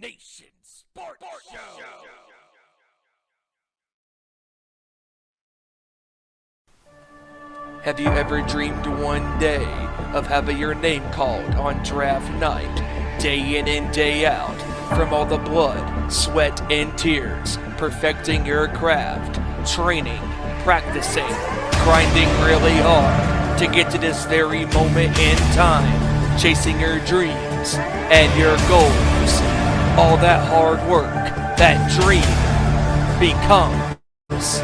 Nation Sports Show. Have you ever dreamed one day of having your name called on draft night, day in and day out, from all the blood, sweat, and tears, perfecting your craft, training, practicing, grinding really hard to get to this very moment in time, chasing your dreams and your goals? All that hard work, that dream, becomes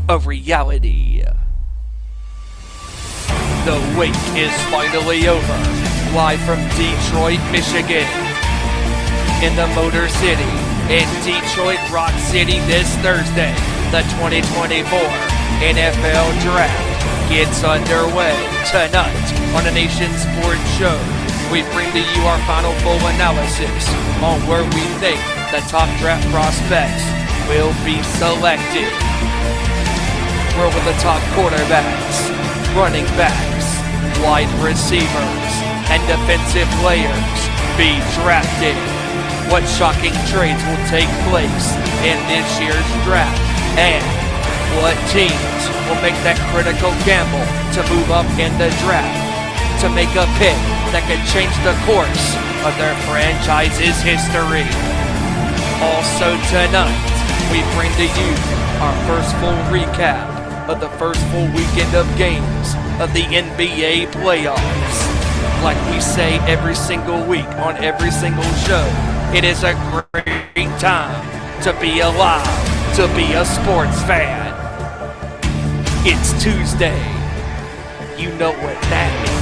a reality. The wait is finally over, live from Detroit, Michigan. In the Motor City, in Detroit Rock City this Thursday, the 2024 NFL Draft gets underway. Tonight on the Nation Sports Show, we bring to you our final full analysis on where we think the top draft prospects will be selected. Where will the top quarterbacks, running backs, wide receivers, and defensive players be drafted? What shocking trades will take place in this year's draft? And what teams will make that critical gamble to move up in the draft to make a pick that could change the course of their franchise's history? Also tonight, we bring to you our first full recap of the first full weekend of games of the NBA playoffs. Like we say every single week on every single show, it is a great time to be alive, to be a sports fan. It's Tuesday. You know what that means.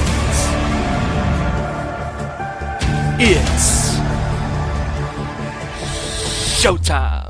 It's showtime.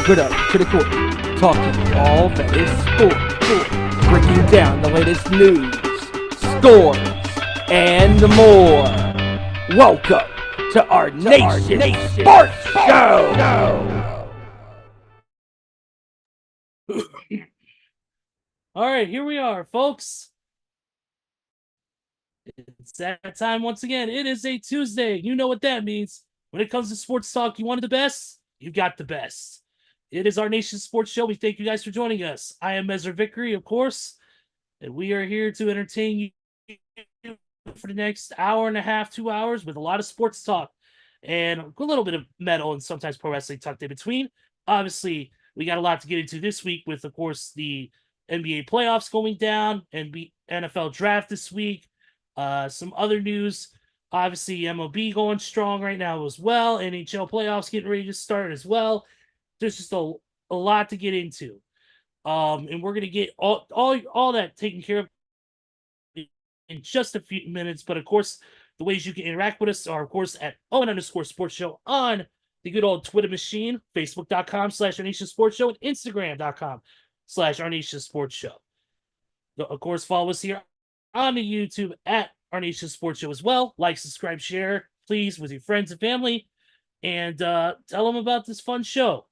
Good up to the court, talking all that is sport, breaking down the latest news, scores, and more. Welcome to our Nation Sports Show. All right, here we are, folks. It's that time once again. It is a Tuesday. You know what that means. When it comes to sports talk, you wanted the best? You got the best. It is our Nation Sports Show. We thank you guys for joining us. I am Ezra Vickery, of course, and we are here to entertain you for the next hour and a half, 2 hours, with a lot of sports talk and a little bit of metal and sometimes pro wrestling tucked in between. Obviously, we got a lot to get into this week with, of course, the NBA playoffs going down and NFL draft this week. Some other news, obviously MLB going strong right now as well. NHL playoffs getting ready to start as well. There's just a lot to get into. And we're going to get all that taken care of in just a few minutes. But of course, the ways you can interact with us are, of course, at Owen_Sports Show on the good old Twitter machine, Facebook.com/Our Nation Sports Show, and Instagram.com/Our Nation Sports Show. Of course, follow us here on the YouTube at Our Nation Sports Show as well. Like, subscribe, share, please, with your friends and family, and tell them about this fun show.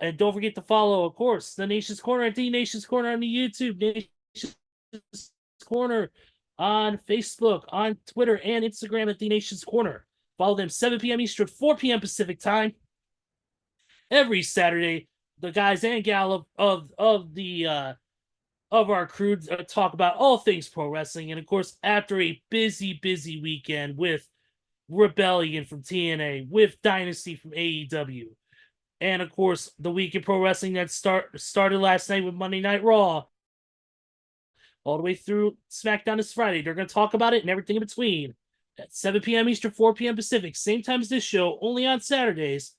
And don't forget to follow, of course, the Nation's Corner at the Nation's Corner on the YouTube, Nation's Corner on Facebook, on Twitter, and Instagram at the Nation's Corner. Follow them 7 p.m. Eastern, 4 p.m. Pacific time every Saturday. The guys and gal of our crew talk about all things pro wrestling, and of course, after a busy weekend with Rebellion from TNA, with Dynasty from AEW. And, of course, the week in pro wrestling that started last night with Monday Night Raw. All the way through SmackDown this Friday. They're going to talk about it and everything in between at 7 p.m. Eastern, 4 p.m. Pacific, same time as this show, only on Saturdays.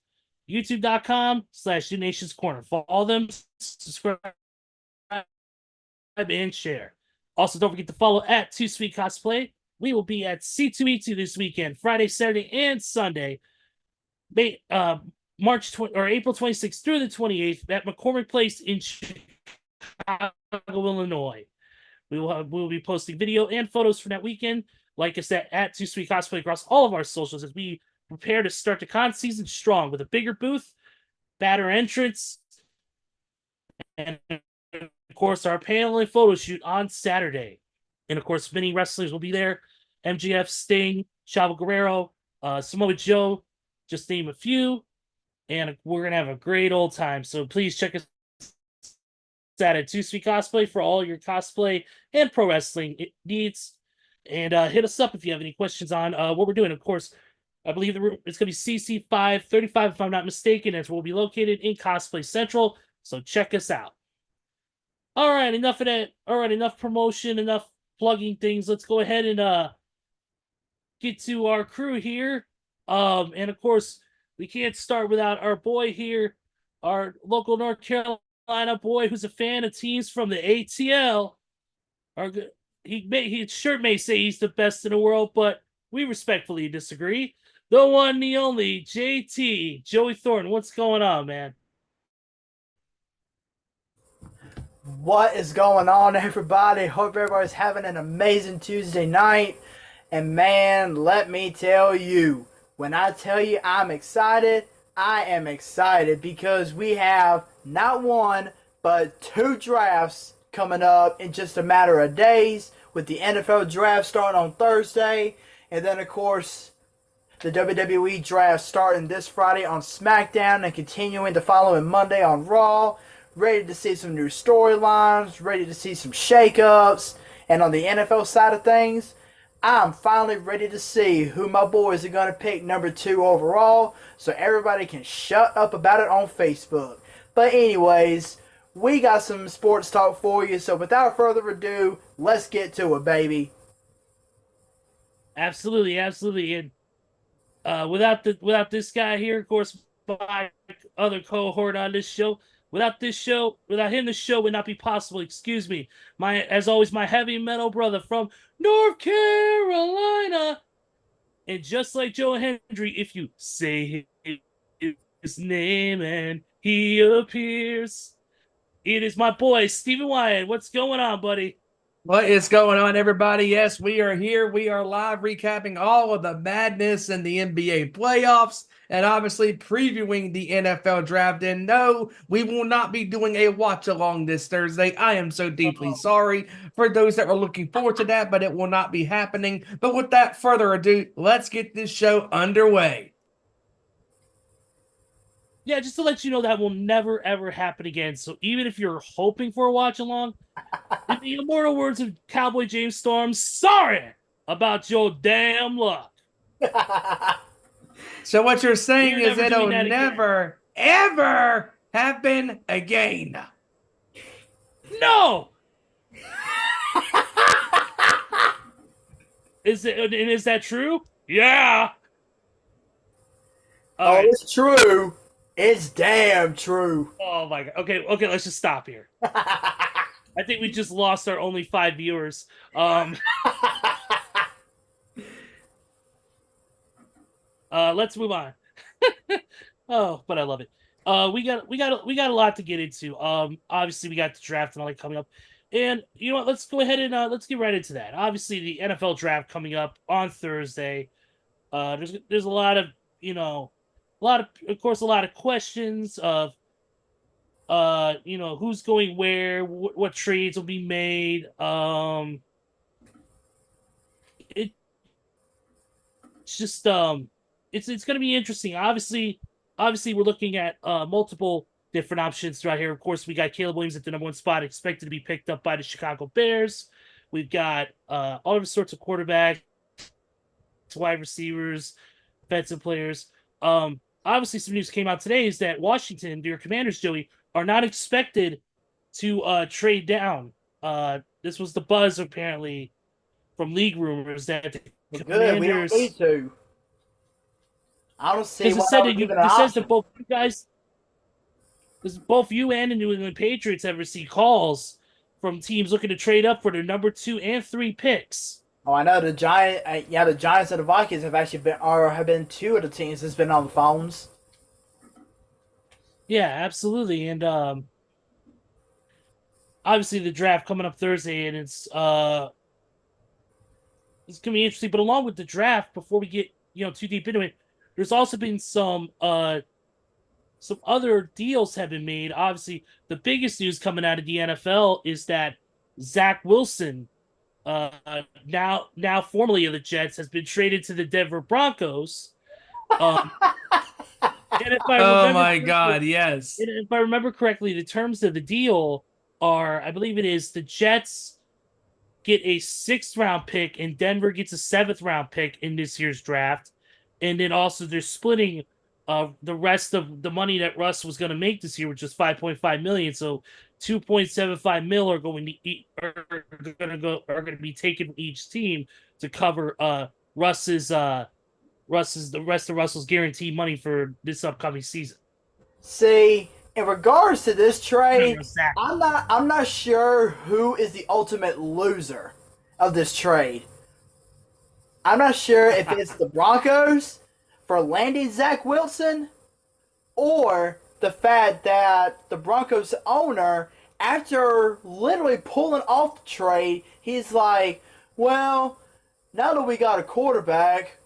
YouTube.com/Nation's Corner. Follow them, subscribe, and share. Also, don't forget to follow at Too Sweet Cosplay. We will be at C2E2 this weekend, Friday, Saturday, and Sunday. March 20 or April 26th through the 28th at McCormick Place in Chicago, Illinois. We will be posting video and photos from that weekend. Like I said, at Too Sweet Cosplay across all of our socials as we prepare to start the con season strong with a bigger booth, badder entrance, and of course our panel and photo shoot on Saturday. And of course, many wrestlers will be there: MGF, Sting, Chavo Guerrero, Samoa Joe, just name a few. And we're gonna have a great old time. So please check us out at Too Sweet Cosplay for all your cosplay and pro wrestling needs. And hit us up if you have any questions on what we're doing. Of course, I believe it's going to be CC 535, if I'm not mistaken, as we'll be located in Cosplay Central. So check us out. All right, enough of that. All right, enough promotion, enough plugging things. Let's go ahead and get to our crew here. And of course, we can't start without our boy here, our local North Carolina boy who's a fan of teams from the ATL. His shirt may say he's the best in the world, but we respectfully disagree. The one, the only, JT, Joey Thornton. What's going on, man? What is going on, everybody? Hope everybody's having an amazing Tuesday night. And man, let me tell you, when I tell you I'm excited, I am excited because we have not one, but 2 drafts coming up in just a matter of days, with the NFL draft starting on Thursday, and then of course the WWE draft starting this Friday on SmackDown and continuing the following Monday on Raw. Ready to see some new storylines, ready to see some shakeups, and on the NFL side of things, I'm finally ready to see who my boys are going to pick number 2 overall, so everybody can shut up about it on Facebook. But anyways, we got some sports talk for you, so without further ado, let's get to it, baby. Absolutely, absolutely. And without this guy here, of course, my other cohort on this show, without him, the show would not be possible. Excuse me. As always, my heavy metal brother from North Carolina. And just like Joe Hendry, if you say his name and he appears, it is my boy, Stephen Wyand. What's going on, buddy? What is going on, everybody? Yes, we are here. We are live recapping all of the madness in the NBA playoffs and obviously previewing the NFL draft. And no, we will not be doing a watch along this Thursday. I am so deeply sorry for those that were looking forward to that, but it will not be happening. But without further ado, let's get this show underway. Yeah, just to let you know, that will never, ever happen again. So even if you're hoping for a watch along, in the immortal words of Cowboy James Storm, sorry about your damn luck. So what you're saying is it'll never, ever happen again. No! Is that true? Yeah. Oh, right. it's true. It's damn true. Oh my god. Okay, let's just stop here. I think we just lost our only 5 viewers. Let's move on. Oh, but I love it. We got a lot to get into. Obviously we got the draft and all that coming up. And you know what, let's go ahead and let's get right into that. Obviously the NFL draft coming up on Thursday. There's a lot of, of course, a lot of questions of who's going where, what trades will be made. It's just it's going to be interesting. Obviously we're looking at multiple different options right here. Of course, we got Caleb Williams at the number 1 spot, expected to be picked up by the Chicago Bears. We've got all of sorts of quarterbacks, wide receivers, defensive players. Obviously, some news came out today is that Washington, your Commanders, Joey, are not expected to trade down. This was the buzz, apparently, from league rumors that the Well, good. We don't Commanders. need to. I don't see Because why that was even an it says option. that both you guys, because both you and the New England Patriots have received calls from teams looking to trade up for their number 2 and 3 picks. Oh, I know the the Giants and the Vikings have actually been, or have been two of the teams that's been on the phones. Yeah, absolutely. And obviously the draft coming up Thursday, and it's gonna be interesting. But along with the draft, before we get too deep into it, there's also been some other deals have been made. Obviously, the biggest news coming out of the NFL is that Zach Wilson, now formerly of the Jets, has been traded to the Denver Broncos. And if I Oh remember my correctly- God, yes. and if I remember correctly, the terms of the deal are, I believe it is, the Jets get a 6th round pick and Denver gets a 7th round pick in this year's draft. And then also they're splitting the rest of the money that Russ was going to make this year, which is $5.5 million. So $2.75 million are going to be taken from each team to cover the rest of Russell's guaranteed money for this upcoming season. See, in regards to this trade, Exactly. I'm not sure who is the ultimate loser of this trade. I'm not sure if it's the Broncos for landing Zach Wilson, or the fact that the Broncos owner, after literally pulling off the trade, he's like, well, now that we got a quarterback,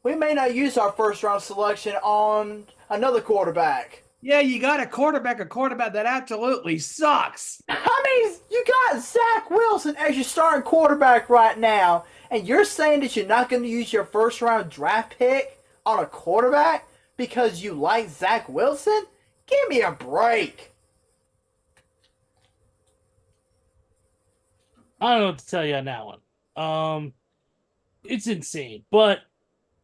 we may not use our first round selection on another quarterback. Yeah, you got a quarterback that absolutely sucks. I mean, you got Zach Wilson as your starting quarterback right now, and you're saying that you're not going to use your first round draft pick on a quarterback because you like Zach Wilson? Give me a break. I don't know what to tell you on that one. It's insane. But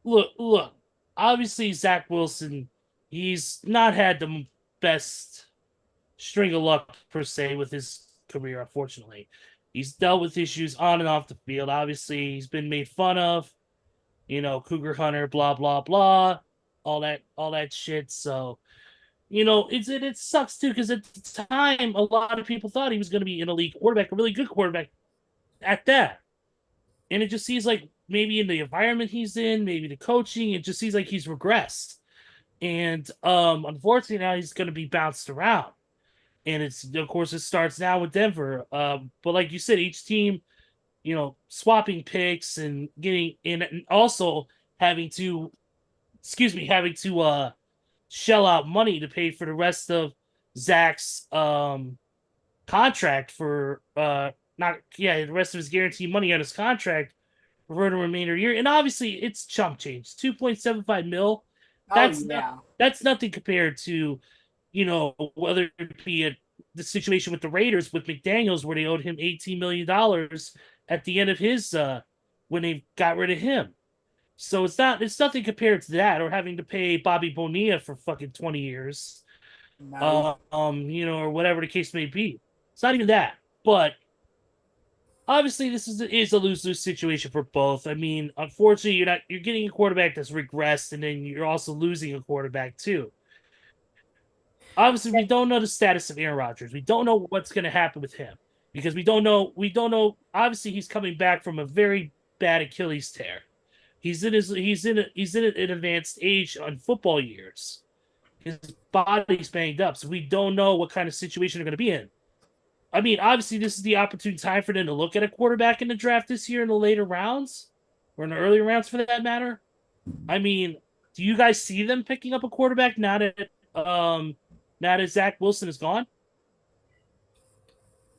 look. Obviously, Zach Wilson, he's not had the best string of luck per se with his career. Unfortunately, he's dealt with issues on and off the field. Obviously, he's been made fun of. Cougar Hunter, blah blah blah, all that shit. So, it sucks too, because at the time, a lot of people thought he was going to be an elite quarterback, a really good quarterback at that. And it just seems like maybe in the environment he's in, maybe the coaching, it just seems like he's regressed. And unfortunately, now he's going to be bounced around. And it starts now with Denver. But like you said, each team, swapping picks and getting in, and also having to shell out money to pay for the rest of Zach's contract for the rest of his guaranteed money on his contract for the remainder of the year. And obviously it's chump change. $2.75 million. That's nothing compared to, whether it be the situation with the Raiders with McDaniels, where they owed him $18 million at the end of his when they got rid of him. So it's nothing compared to that, or having to pay Bobby Bonilla for fucking 20 years. No. Or whatever the case may be. It's not even that. But obviously this is a lose-lose situation for both. I mean, unfortunately, you're getting a quarterback that's regressed, and then you're also losing a quarterback too. Obviously, we don't know the status of Aaron Rodgers. We don't know what's going to happen with him, because we don't know. Obviously, he's coming back from a very bad Achilles tear. He's in an advanced age on football years. His body's banged up, so we don't know what kind of situation they're going to be in. I mean, obviously, this is the opportune time for them to look at a quarterback in the draft this year in the later rounds, or in the earlier rounds for that matter. I mean, do you guys see them picking up a quarterback now that Zach Wilson is gone?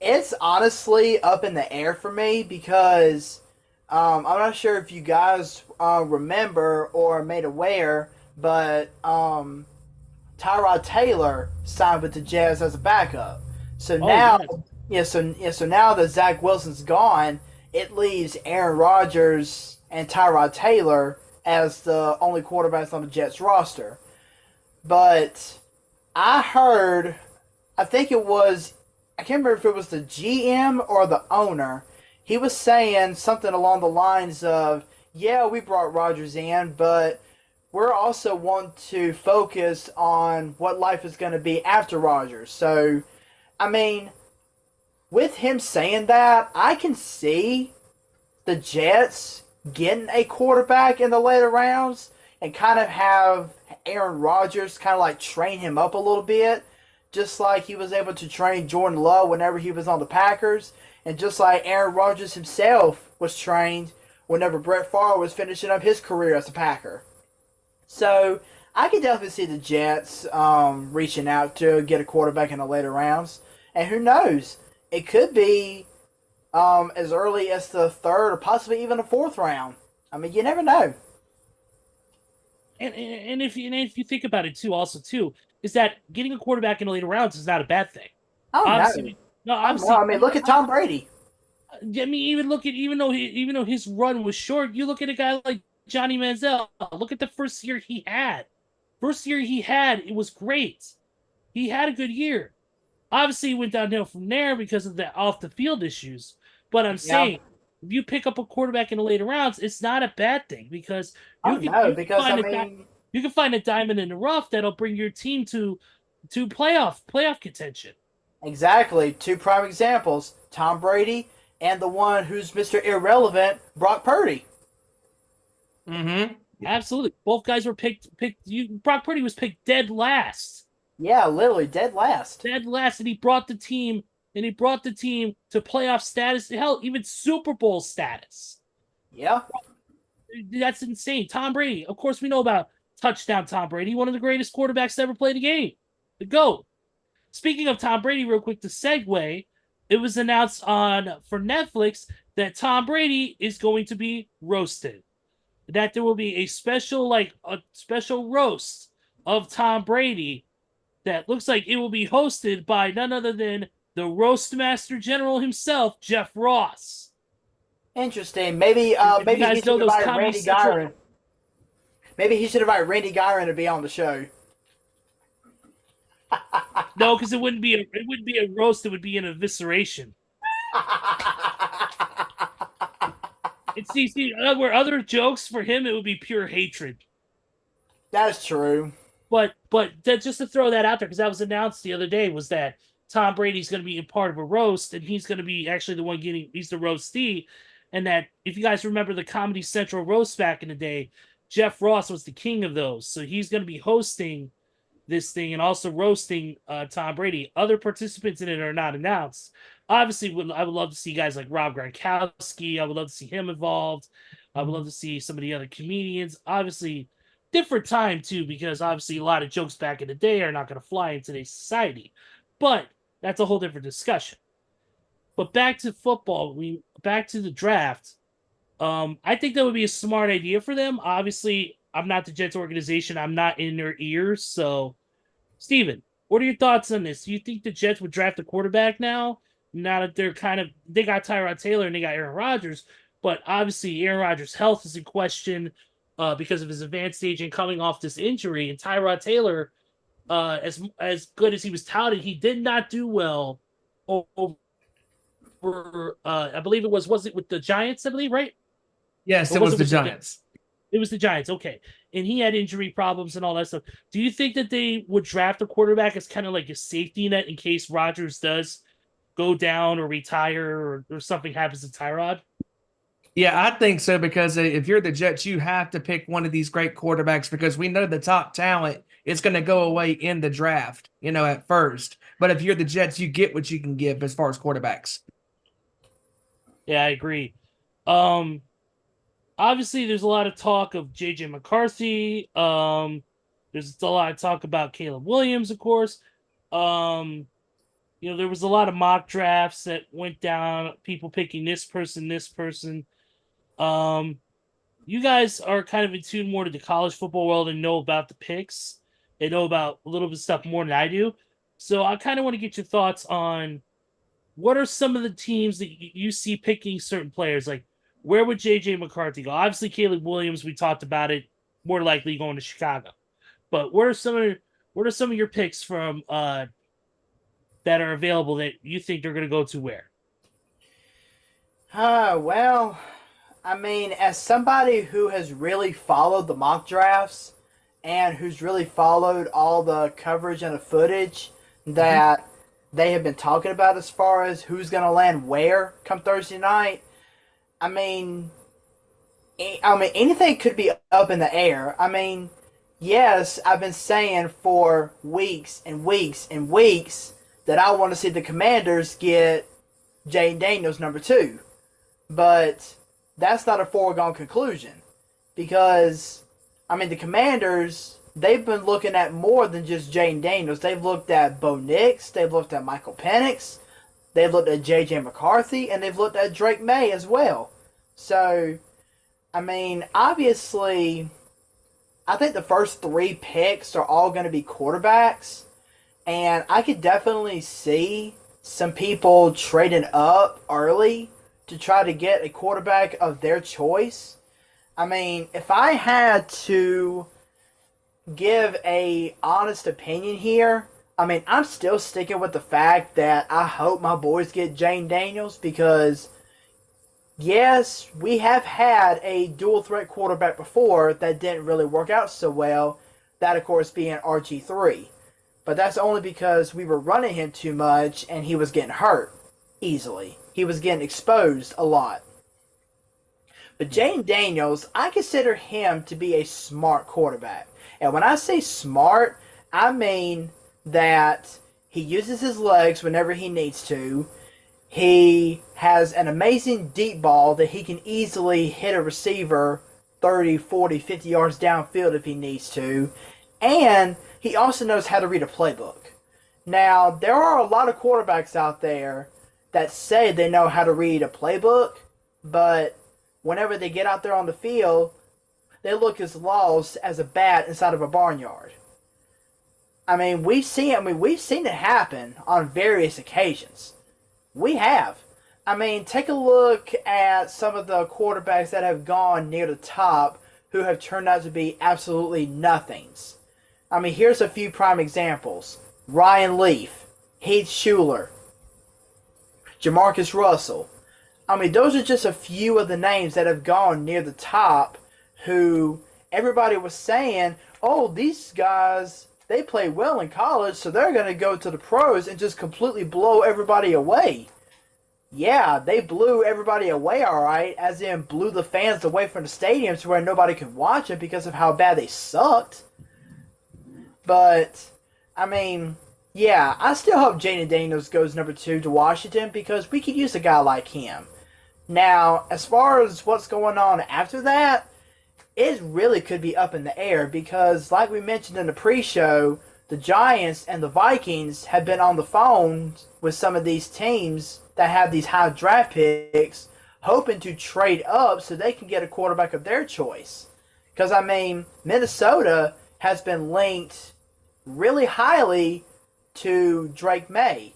It's honestly up in the air for me, because I'm not sure if you guys remember or made aware, but Tyrod Taylor signed with the Jazz as a backup. So now, so now that Zach Wilson's gone, it leaves Aaron Rodgers and Tyrod Taylor as the only quarterbacks on the Jets roster. But I heard, I can't remember if it was the GM or the owner. he was saying something along the lines of, "Yeah, we brought Rodgers in, but we're also want to focus on what life is going to be after Rodgers." So, I mean, with him saying that, I can see the Jets getting a quarterback in the later rounds and kind of have Aaron Rodgers kind of like train him up a little bit, just like he was able to train Jordan Love whenever he was on the Packers, and just like Aaron Rodgers himself was trained whenever Brett Favre was finishing up his career as a Packer. So I can definitely see the Jets reaching out to get a quarterback in the later rounds, and who knows, it could be as early as the third or possibly even the fourth round. I mean, you never know. And if you think about it too, also too, is that getting a quarterback in the later rounds is not a bad thing. Oh Obviously, no, no, obviously, I mean, look at Tom Brady. I mean, even though his run was short, you look at a guy like Johnny Manziel. Look at the first year he had. First year he had, it was great. He had a good year. Obviously, he went downhill from there because of the off the field issues. But I'm saying, if you pick up a quarterback in the later rounds, it's not a bad thing because Oh no, because I mean, you can find a diamond in the rough that'll bring your team to playoff contention. exactly. Two prime examples: Tom Brady and the one who's Mr. Irrelevant, Brock Purdy. Mm-hmm. Absolutely, both guys were picked. Brock Purdy was picked dead last. Yeah, literally dead last. Dead last, and he brought the team to playoff status. Hell, even Super Bowl status. Yeah. That's insane. Tom Brady, of course, we know about touchdown Tom Brady, one of the greatest quarterbacks to ever play the game. The GOAT. Speaking of Tom Brady, real quick to segue, it was announced for Netflix that Tom Brady is going to be roasted. That there will be a special roast of Tom Brady that looks like it will be hosted by none other than the Roastmaster General himself, Jeff Ross. Interesting. Maybe maybe he should invite Randy Gyron. Maybe he should invite Randy Gyron to be on the show. No, because it wouldn't be a roast. It would be an evisceration. And see, where other jokes for him, it would be pure hatred. That's true. But just to throw that out there, because that was announced the other day, was that Tom Brady's going to be a part of a roast, and he's going to be actually the one he's the roastee. And that, if you guys remember the Comedy Central roast back in the day, Jeff Ross was the king of those. So he's going to be hosting this thing and also roasting Tom Brady. Other participants in it are not announced. Obviously, I would love to see guys like Rob Gronkowski. I would love to see him involved. I would love to see some of the other comedians. Obviously, different time too, because obviously a lot of jokes back in the day are not going to fly in today's society. But that's a whole different discussion. But back to football, back to the draft. I think that would be a smart idea for them. Obviously, I'm not the Jets organization. I'm not in their ears. So, Steven, what are your thoughts on this? Do you think the Jets would draft a quarterback now? Now that they got Tyrod Taylor and they got Aaron Rodgers, but obviously Aaron Rodgers' health is in question because of his advanced stage and coming off this injury. And Tyrod Taylor, as good as he was touted, he did not do well over. I believe was it with the Giants? I believe, right? Yes, it was the Giants. It was the Giants, okay. And he had injury problems and all that stuff. Do you think that they would draft a quarterback as kind of like a safety net in case Rodgers does go down or retire or something happens to Tyrod? Yeah, I think so, because if you're the Jets, you have to pick one of these great quarterbacks, because we know the top talent is going to go away in the draft, at first. But if you're the Jets, you get what you can give as far as quarterbacks. Yeah, I agree. Obviously, there's a lot of talk of J.J. McCarthy. There's a lot of talk about Caleb Williams, of course. There was a lot of mock drafts that went down, people picking this person. You guys are kind of in tune more to the college football world and know about the picks and know about a little bit of stuff more than I do. So I kind of want to get your thoughts on what are some of the teams that you see picking certain players. Like, where would J.J. McCarthy go? Obviously, Caleb Williams, we talked about it, more likely going to Chicago. But what are some of your picks from that are available that you think they're going to go to where? Well, I mean, as somebody who has really followed the mock drafts and who's really followed all the coverage and the footage that they have been talking about as far as who's going to land where come Thursday night, I mean, anything could be up in the air. I mean, yes, I've been saying for weeks and weeks and weeks that I want to see the Commanders get Jane Daniels number 2. But that's not a foregone conclusion because, I mean, the Commanders, they've been looking at more than just Jane Daniels. They've looked at Bo Nix, they've looked at Michael Penix, they've looked at J.J. McCarthy, and they've looked at Drake May as well. So, I mean, obviously, I think the first 3 picks are all going to be quarterbacks, and I could definitely see some people trading up early to try to get a quarterback of their choice. I mean, if I had to give a honest opinion here, I mean, I'm still sticking with the fact that I hope my boys get Jane Daniels because, yes, we have had a dual threat quarterback before that didn't really work out so well. That, of course, being RG3. But that's only because we were running him too much and he was getting hurt easily. He was getting exposed a lot. But Jane Daniels, I consider him to be a smart quarterback. And when I say smart, I mean that he uses his legs whenever he needs to. He has an amazing deep ball that he can easily hit a receiver 30, 40, 50 yards downfield if he needs to. And he also knows how to read a playbook. Now, there are a lot of quarterbacks out there that say they know how to read a playbook, but whenever they get out there on the field, they look as lost as a bat inside of a barnyard. I mean, we've seen it happen on various occasions. We have. I mean, take a look at some of the quarterbacks that have gone near the top who have turned out to be absolutely nothings. I mean, here's a few prime examples. Ryan Leaf, Heath Schuler, Jamarcus Russell. I mean, those are just a few of the names that have gone near the top who everybody was saying, oh, these guys, they play well in college, so they're going to go to the pros and just completely blow everybody away. Yeah, they blew everybody away, all right, as in blew the fans away from the stadiums to where nobody could watch it because of how bad they sucked. But, I mean, yeah, I still hope Jaden Daniels goes number 2 to Washington because we could use a guy like him. Now, as far as what's going on after that, it really could be up in the air because, like we mentioned in the pre-show, the Giants and the Vikings have been on the phone with some of these teams that have these high draft picks, hoping to trade up so they can get a quarterback of their choice. Because, I mean, Minnesota has been linked really highly to Drake May.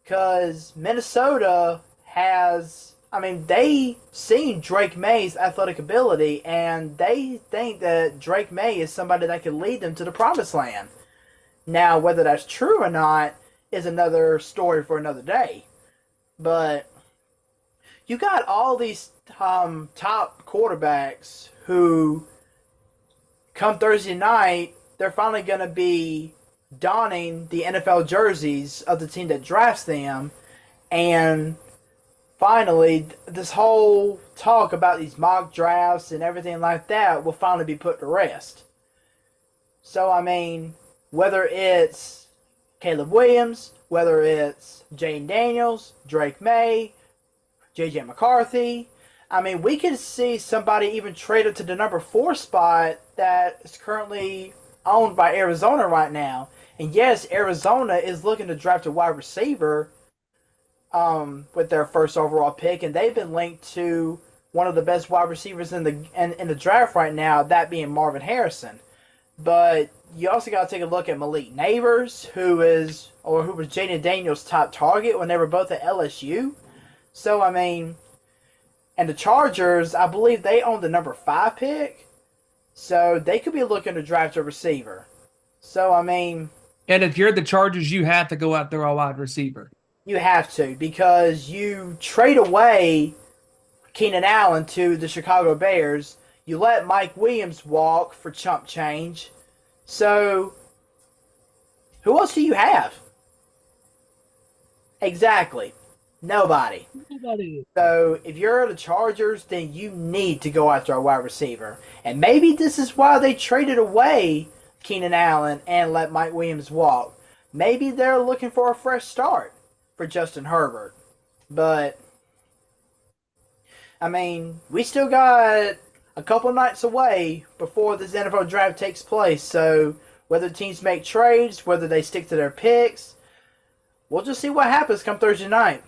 Because Minnesota has, I mean, they seen Drake May's athletic ability, and they think that Drake May is somebody that can lead them to the promised land. Now, whether that's true or not is another story for another day. But you got all these top quarterbacks who, come Thursday night, they're finally going to be donning the NFL jerseys of the team that drafts them. And finally, this whole talk about these mock drafts and everything like that will finally be put to rest. So, I mean, whether it's Caleb Williams, whether it's Jane Daniels, Drake May, J.J. McCarthy, I mean, we could see somebody even traded to the number 4 spot that is currently owned by Arizona right now. And yes, Arizona is looking to draft a wide receiver with their first overall pick, and they've been linked to one of the best wide receivers in the draft right now, that being Marvin Harrison. But you also got to take a look at Malik Neighbors, who was Jaden Daniels' top target when they were both at LSU. So, I mean, and the Chargers, I believe they own the number 5 pick. So, they could be looking to draft a receiver. So, I mean... And if you're the Chargers, you have to go out there a wide receiver. You have to, because you trade away Keenan Allen to the Chicago Bears. You let Mike Williams walk for chump change. So, who else do you have? Exactly. Nobody. Nobody. So, if you're the Chargers, then you need to go after a wide receiver. And maybe this is why they traded away Keenan Allen and let Mike Williams walk. Maybe they're looking for a fresh start for Justin Herbert. But, I mean, we still got a couple nights away before this NFL draft takes place. So, whether teams make trades, whether they stick to their picks, we'll just see what happens come Thursday night.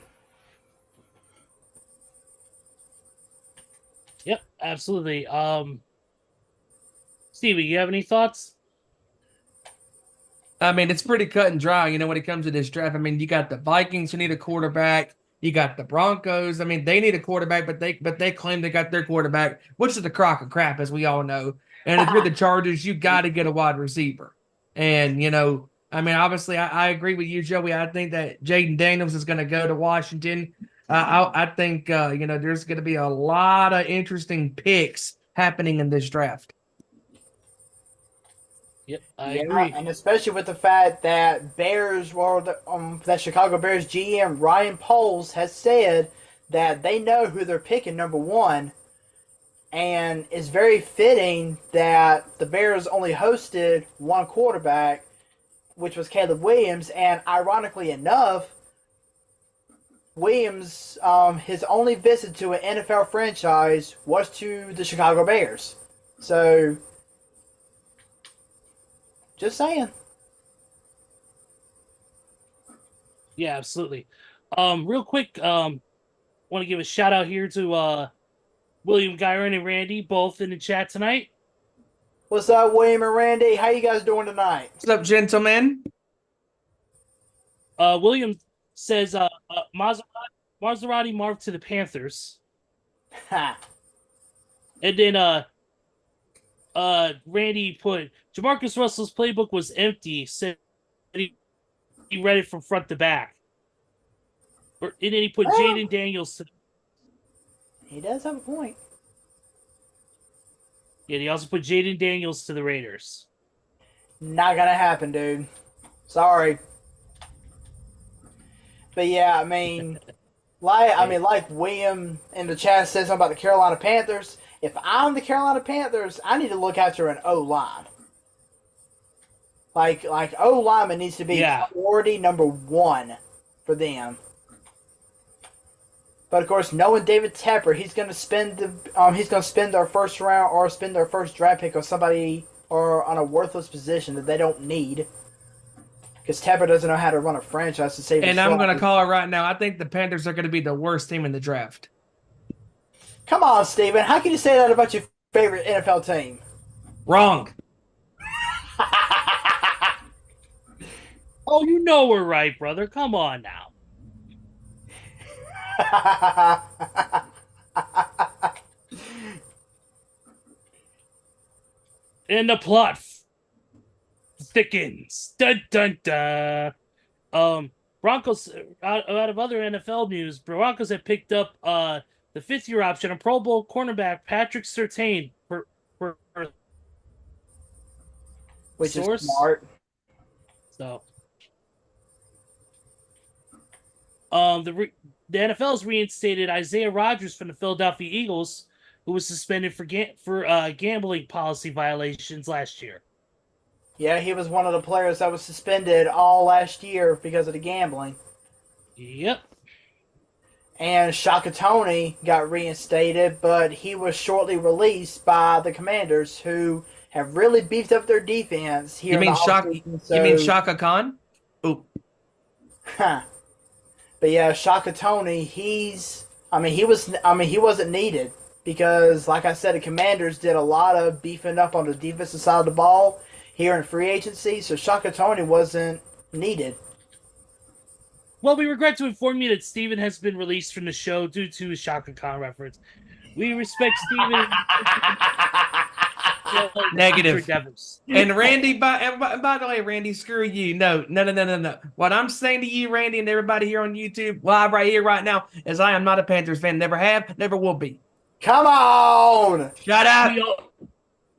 Yep, absolutely. Stevie, you have any thoughts? I mean, it's pretty cut and dry, when it comes to this draft. I mean, you got the Vikings who need a quarterback. You got the Broncos. I mean, they need a quarterback, but they claim they got their quarterback, which is a crock of crap, as we all know. And if you're the Chargers, you got to get a wide receiver. And, I mean, obviously, I agree with you, Joey. I think that Jaden Daniels is going to go to Washington. I think, there's going to be a lot of interesting picks happening in this draft. Yep, I agree. And especially with the fact that that Chicago Bears GM Ryan Poles has said that they know who they're picking number one, and it's very fitting that the Bears only hosted one quarterback, which was Caleb Williams, and ironically enough, Williams, his only visit to an NFL franchise was to the Chicago Bears. So, just saying. Yeah, absolutely. Real quick, want to give a shout out here to William, Gyron, and Randy, both in the chat tonight. What's up, William and Randy? How you guys doing tonight? What's up, gentlemen? William says Maserati Mark to the Panthers. Ha. And then Randy put Jamarcus Russell's playbook was empty, said he read it from front to back. And then he put Jaden Daniels to. He does have a point. Yeah, he also put Jaden Daniels to the Raiders. Not gonna happen, dude. Sorry. But yeah, I mean, like William in the chat said something about the Carolina Panthers. If I'm the Carolina Panthers, I need to look after an O-line. Like O-lineman needs to be priority number one for them. But of course, knowing David Tepper, he's going to spend their first round or spend their first draft pick on somebody or on a worthless position that they don't need. Because Tepper doesn't know how to run a franchise to save. And I'm going to call it right now. I think the Panthers are going to be the worst team in the draft. Come on, Steven. How can you say that about your favorite NFL team? Wrong. Oh, you know we're right, brother. Come on now. And the plot thickens. Dun dun dun. Broncos out of other NFL news, Broncos have picked up the fifth-year option on Pro Bowl cornerback Patrick Surtain for which source. Is smart. So, the NFL has reinstated Isaiah Rodgers from the Philadelphia Eagles, who was suspended for gambling policy violations last year. Yeah, he was one of the players that was suspended all last year because of the gambling. Yep. And Shaka Toney got reinstated, but he was shortly released by the Commanders, who have really beefed up their defense here. You mean Shaka Khan? Oop. Huh. But yeah, Shaka Toney, he wasn't needed because, like I said, the Commanders did a lot of beefing up on the defensive side of the ball here in free agency, so Shaka Toney wasn't needed. Well, we regret to inform you that Steven has been released from the show due to a Shaka Khan reference. We respect Steven. Negative. Detroit Devils. And Randy, by the way, Randy, screw you. No. What I'm saying to you, Randy, and everybody here on YouTube, live right here, right now, is I am not a Panthers fan. Never have, never will be. Come on. Shut up.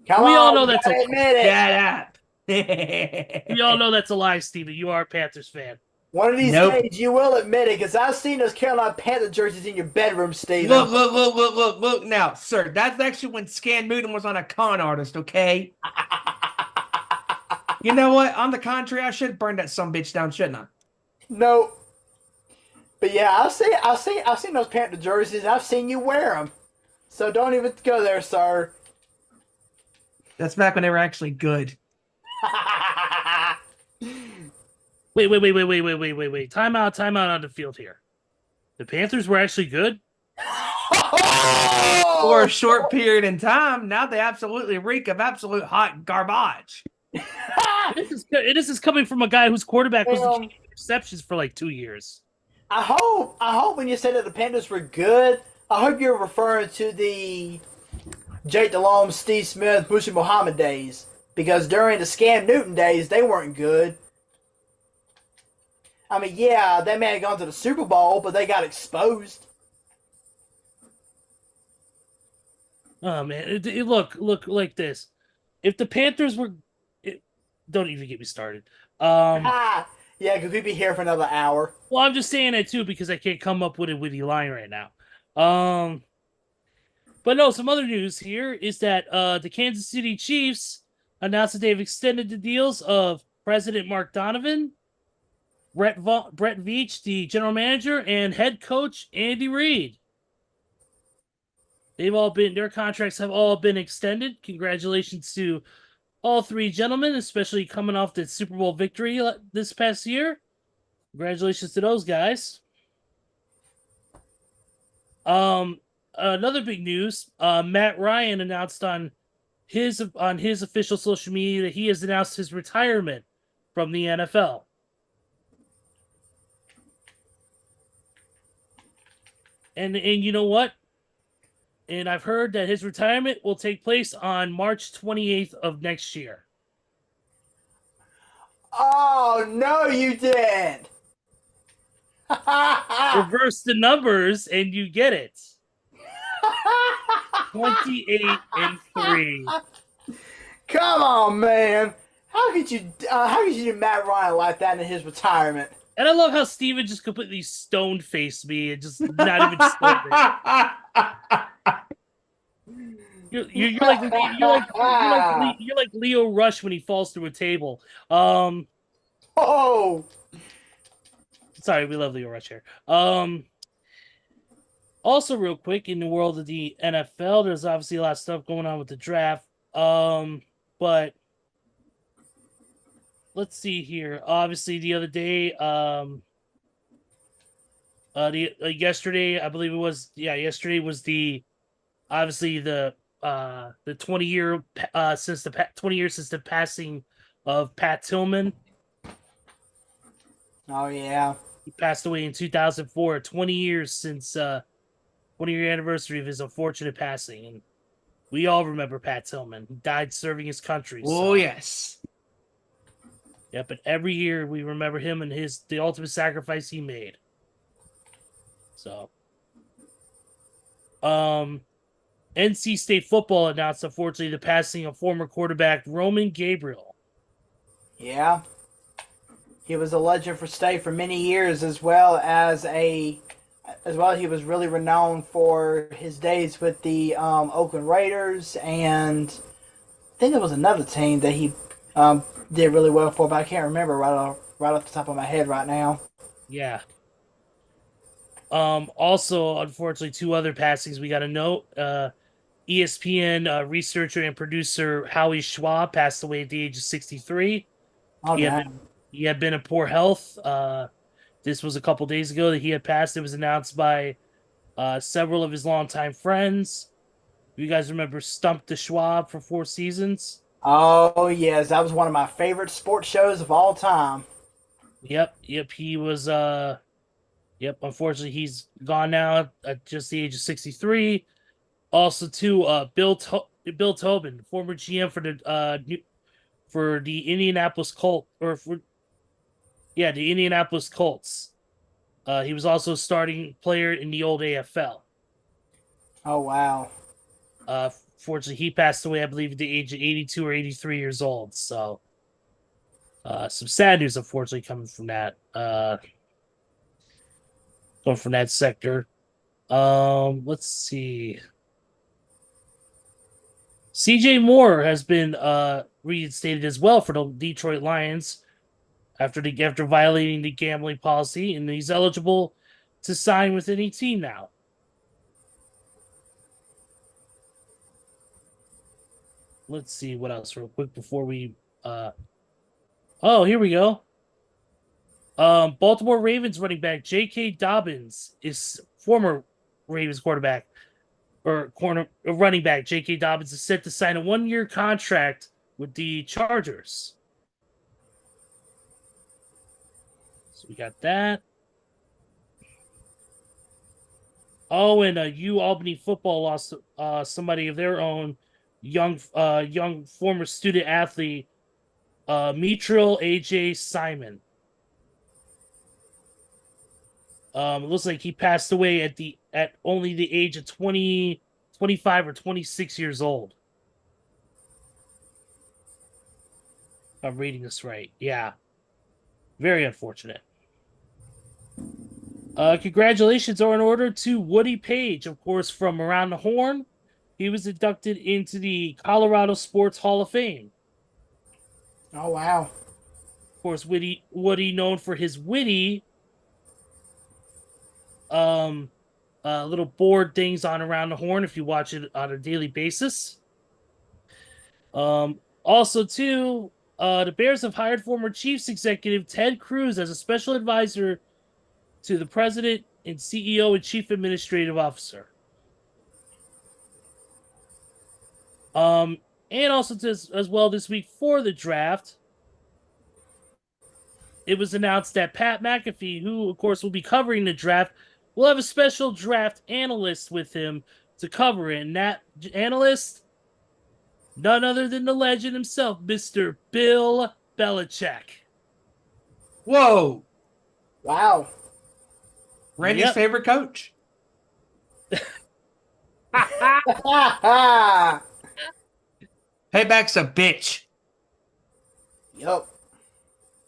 Come we on. all know that's a admit it. Shut up. We all know that's a lie, Steven. You are a Panthers fan. One of these Nope. days you will admit it, because I've seen those Carolina Panther jerseys in your bedroom, Steven. Look now, sir. That's actually when Scan Newton was on a con artist, okay? You know what? On the contrary, I should burn that sumbitch down, shouldn't I? No. But yeah, I've seen those Panther jerseys. I've seen you wear them. So don't even go there, sir. That's back when they were actually good. Wait. Time out on the field here. The Panthers were actually good? For a short period in time, now they absolutely reek of absolute hot garbage. This is coming from a guy whose quarterback was the king of interceptions for like 2 years. I hope when you said that the Panthers were good, I hope you're referring to the Jake Delhomme, Steve Smith, Musa Muhammad days. Because during the Scam Newton days, they weren't good. I mean, yeah, they may have gone to the Super Bowl, but they got exposed. Oh man, look like this. If the Panthers were, don't even get me started. Yeah, because we'd be here for another hour. Well, I'm just saying that too because I can't come up with a witty line right now. But no, some other news here is that the Kansas City Chiefs announced that they've extended the deals of President Mark Donovan, Brett Veach, the general manager, and head coach Andy Reid. Their contracts have all been extended. Congratulations to all three gentlemen, especially coming off the Super Bowl victory this past year. Congratulations to those guys. Another big news, Matt Ryan announced on his official social media that he has announced his retirement from the NFL. And you know what? And I've heard that his retirement will take place on March 28th of next year. Oh, no, you didn't. Reverse the numbers and you get it. 28-3. Come on, man. How could you do Matt Ryan like that in his retirement? And I love how Steven just completely stone-faced me and just not even stone-faced. You're like Leo Rush when he falls through a table. Oh, sorry, we love Leo Rush here. Also, real quick, in the world of the NFL, there's obviously a lot of stuff going on with the draft. But let's see here. Obviously, the other day, yesterday, I believe it was. Yeah, yesterday was the 20 years since the passing of Pat Tillman. Oh yeah, he passed away in 2004. 20 years since 20-year anniversary of his unfortunate passing, and we all remember Pat Tillman. He died serving his country. Oh yes. Yeah, but every year we remember him and the ultimate sacrifice he made. So, NC State football announced, unfortunately, the passing of former quarterback Roman Gabriel. Yeah. He was a legend for State for many years, as well he was really renowned for his days with the Oakland Raiders, and I think there was another team that he did really well for, but I can't remember right off the top of my head right now. Yeah. Also, unfortunately, two other passings we got to note. ESPN researcher and producer Howie Schwab passed away at the age of 63. Okay. He had been in poor health. This was a couple days ago that he had passed. It was announced by several of his longtime friends. You guys remember Stump the Schwab for 4 seasons? Oh, yes. That was one of my favorite sports shows of all time. Yep. He was, unfortunately, he's gone now at just the age of 63. Also, too, Bill Bill Tobin, former GM for the Indianapolis Colts, the Indianapolis Colts. He was also a starting player in the old AFL. Oh, wow. Fortunately, he passed away, I believe, at the age of 82 or 83 years old. So, some sad news, unfortunately, coming from that. Going from that sector. Let's see. CJ Moore has been reinstated as well for the Detroit Lions after violating the gambling policy, and he's eligible to sign with any team now. Let's see what else real quick before we oh, here we go. Baltimore Ravens running back J.K. Dobbins is former Ravens quarterback or running back J.K. Dobbins is set to sign a 1-year contract with the Chargers. So we got that. Oh, and Albany football lost somebody of their own, young former student athlete, Mitchell A.J. Simon. It looks like he passed away at only the age of 25 or 26 years old. If I'm reading this right. Yeah. Very unfortunate. Congratulations are in order to Woody Page, of course, from Around the Horn. He was inducted into the Colorado Sports Hall of Fame. Oh, wow. Of course, Woody known for his witty little board things on Around the Horn if you watch it on a daily basis. Also, too, the Bears have hired former Chiefs executive Ted Cruz as a special advisor to the president and CEO and chief administrative officer. And also as well this week for the draft, it was announced that Pat McAfee, who of course will be covering the draft, will have a special draft analyst with him to cover it. And that analyst, none other than the legend himself, Mr. Bill Belichick. Whoa. Wow. Randy's favorite coach. Payback's a bitch. Yup.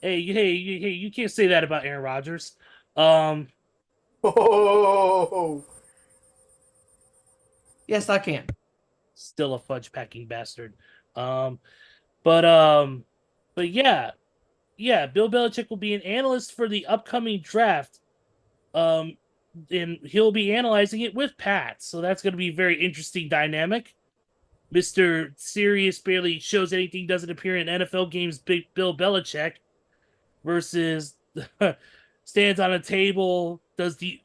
Hey, you can't say that about Aaron Rodgers. Oh. Yes, I can. Still a fudge packing bastard. But yeah, Bill Belichick will be an analyst for the upcoming draft. And he'll be analyzing it with Pat. So that's going to be a very interesting dynamic. Mr. Serious barely shows anything, doesn't appear in NFL games, big Bill Belichick versus stands on a table, does the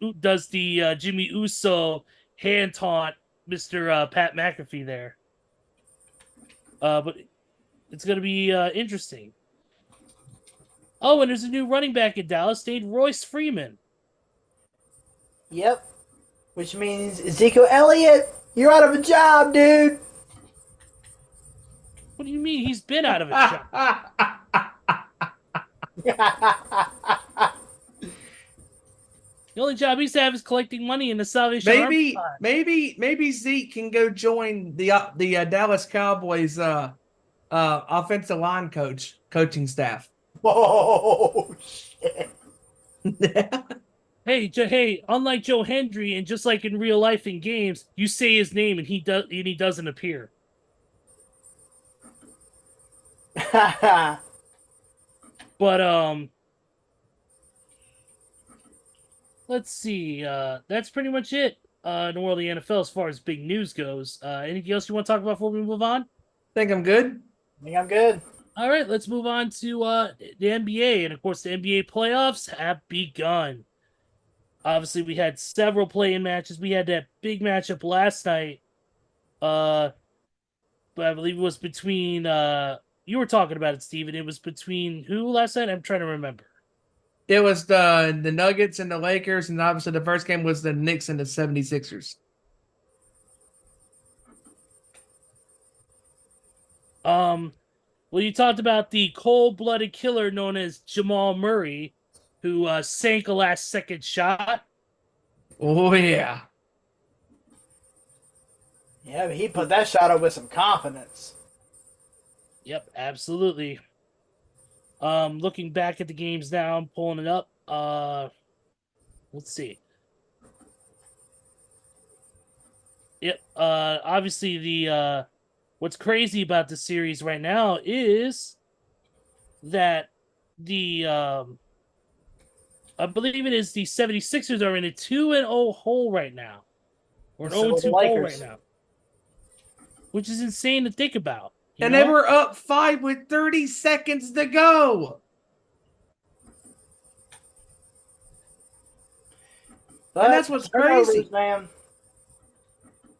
Jimmy Uso hand taunt Mr. Pat McAfee there. But it's going to be interesting. Oh, and there's a new running back in Dallas named Royce Freeman. Yep. Which means Ezekiel Elliott, you're out of a job, dude. What do you mean? He's been out of a job. The only job he's to have is collecting money in the Salvation Army. Maybe Zeke can go join the Dallas Cowboys offensive line coaching staff. Whoa, shit. Hey, unlike Joe Hendry, and just like in real life in games, you say his name and he doesn't appear. But let's see. That's pretty much it in the world of the NFL as far as big news goes. Anything else you want to talk about before we move on? Think I'm good? I think I'm good. All right, let's move on to the NBA. And of course, the NBA playoffs have begun. Obviously, we had several play-in matches. We had that big matchup last night. But I believe it was between you were talking about it, Steven. It was between who last night? I'm trying to remember. It was the Nuggets and the Lakers, and obviously the first game was the Knicks and the 76ers. Well, you talked about the cold-blooded killer known as Jamal Murray, who sank a last-second shot. Oh, yeah. Yeah, but he put that shot up with some confidence. Yep, absolutely. Looking back at the games now, I'm pulling it up. Let's see. Yep. Obviously the what's crazy about the series right now is that the I believe it is the 76ers are in a 2-0 hole right now. Or an And so are the 0-2 hole Lakers. right now. Which is insane to think about. And they were up 5 with 30 seconds to go. But And that's what's turnovers, crazy. man.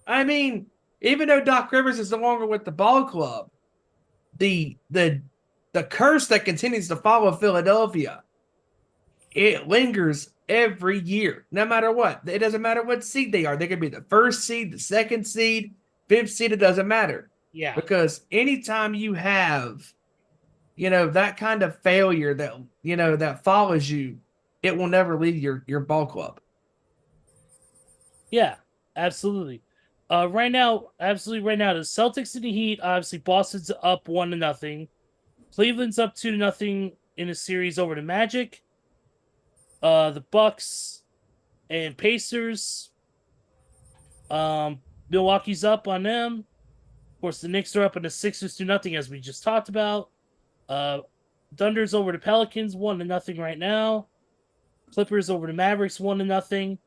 I mean, even though Doc Rivers is no longer with the ball club, the curse that continues to follow Philadelphia, it lingers every year, no matter what. It doesn't matter what seed they are. They could be the first seed, the second seed, fifth seed. It doesn't matter. Yeah. Because anytime you have, that kind of failure that, that follows you, it will never leave your ball club. Yeah, absolutely. Right now, the Celtics and the Heat, obviously Boston's up 1-0. Cleveland's up 2-0 in a series over the Magic. The Bucks and Pacers. Milwaukee's up on them. Of course, the Knicks are up on the Sixers 2-0, as we just talked about. Thunder's over the Pelicans 1-0 right now. Clippers over the Mavericks 1-0.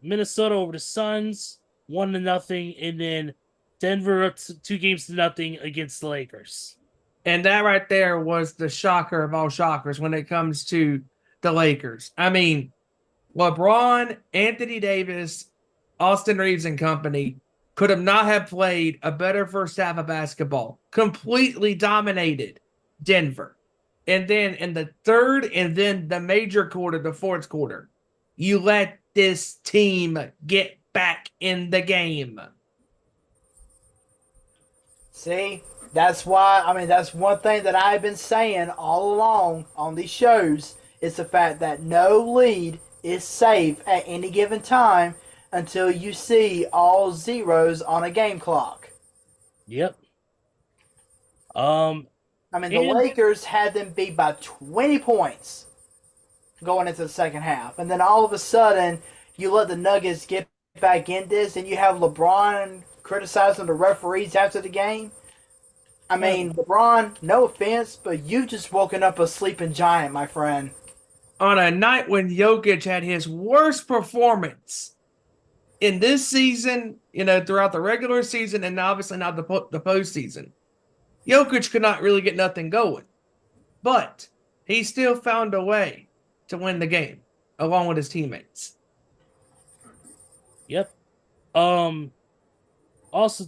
Minnesota over the Suns 1-0, and then Denver up 2-0 against the Lakers. And that right there was the shocker of all shockers when it comes to the Lakers. I mean, LeBron, Anthony Davis, Austin Reeves and company could have not have played a better first half of basketball. Completely dominated Denver. And then in the third and then the major quarter, the fourth quarter, you let this team get back in the game. See, that's one thing that I've been saying all along on these shows is the fact that no lead is safe at any given time until you see all zeros on a game clock. Yep. The Lakers had them beat by 20 points going into the second half. And then all of a sudden, you let the Nuggets get back in this, and you have LeBron criticizing the referees after the game. I mean, LeBron, no offense, but you just woken up a sleeping giant, my friend. On a night when Jokic had his worst performance in this season, throughout the regular season and obviously not the postseason, Jokic could not really get nothing going. But he still found a way to win the game along with his teammates. Yep. Also,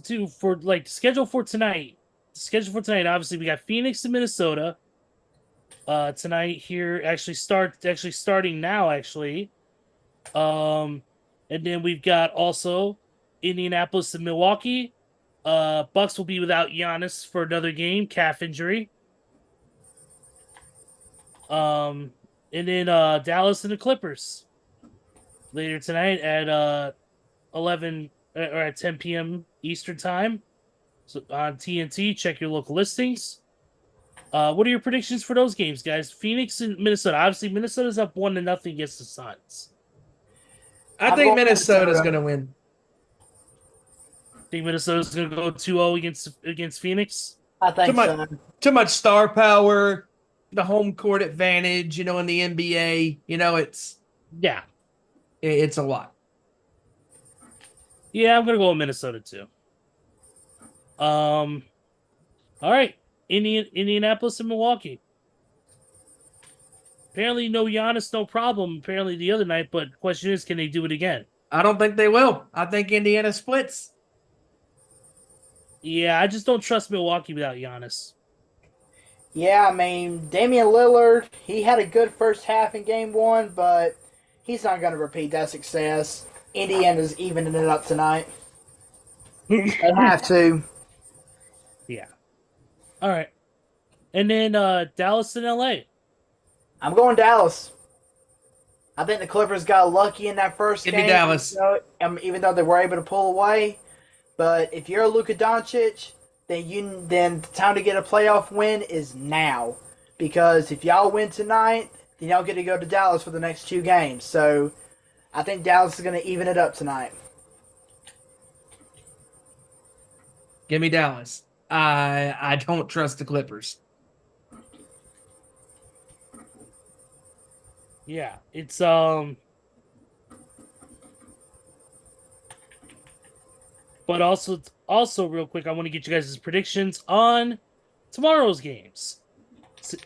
too, for the schedule for tonight, obviously we got Phoenix and Minnesota. Tonight here starting now. And then we've got also Indianapolis and Milwaukee. Bucks will be without Giannis for another game, calf injury. And then Dallas and the Clippers later tonight at 11 or at 10 p.m. Eastern time. So on TNT, check your local listings. What are your predictions for those games, guys? Phoenix and Minnesota. Obviously, Minnesota's up 1-0 against the Suns. I think Minnesota's going to win. Think Minnesota's going to go 2-0 against Phoenix? I think so. Too much star power, the home court advantage, in the NBA. It's a lot. Yeah, I'm going to go with Minnesota too. All right. Indianapolis and Milwaukee. Apparently, no Giannis, no problem. Apparently, the other night, but the question is, can they do it again? I don't think they will. I think Indiana splits. Yeah, I just don't trust Milwaukee without Giannis. Yeah, Damian Lillard, he had a good first half in game one, but he's not going to repeat that success. Indiana's evening it up tonight. They have to. Yeah. All right. And then Dallas and LA. I'm going Dallas. I think the Clippers got lucky in that first Give me game. Dallas. Even though they were able to pull away. But if you're Luka Doncic, then the time to get a playoff win is now. Because if y'all win tonight, then y'all get to go to Dallas for the next 2 games. So I think Dallas is going to even it up tonight. Give me Dallas. I don't trust the Clippers. Yeah, it's but also real quick, I want to get you guys' predictions on tomorrow's games.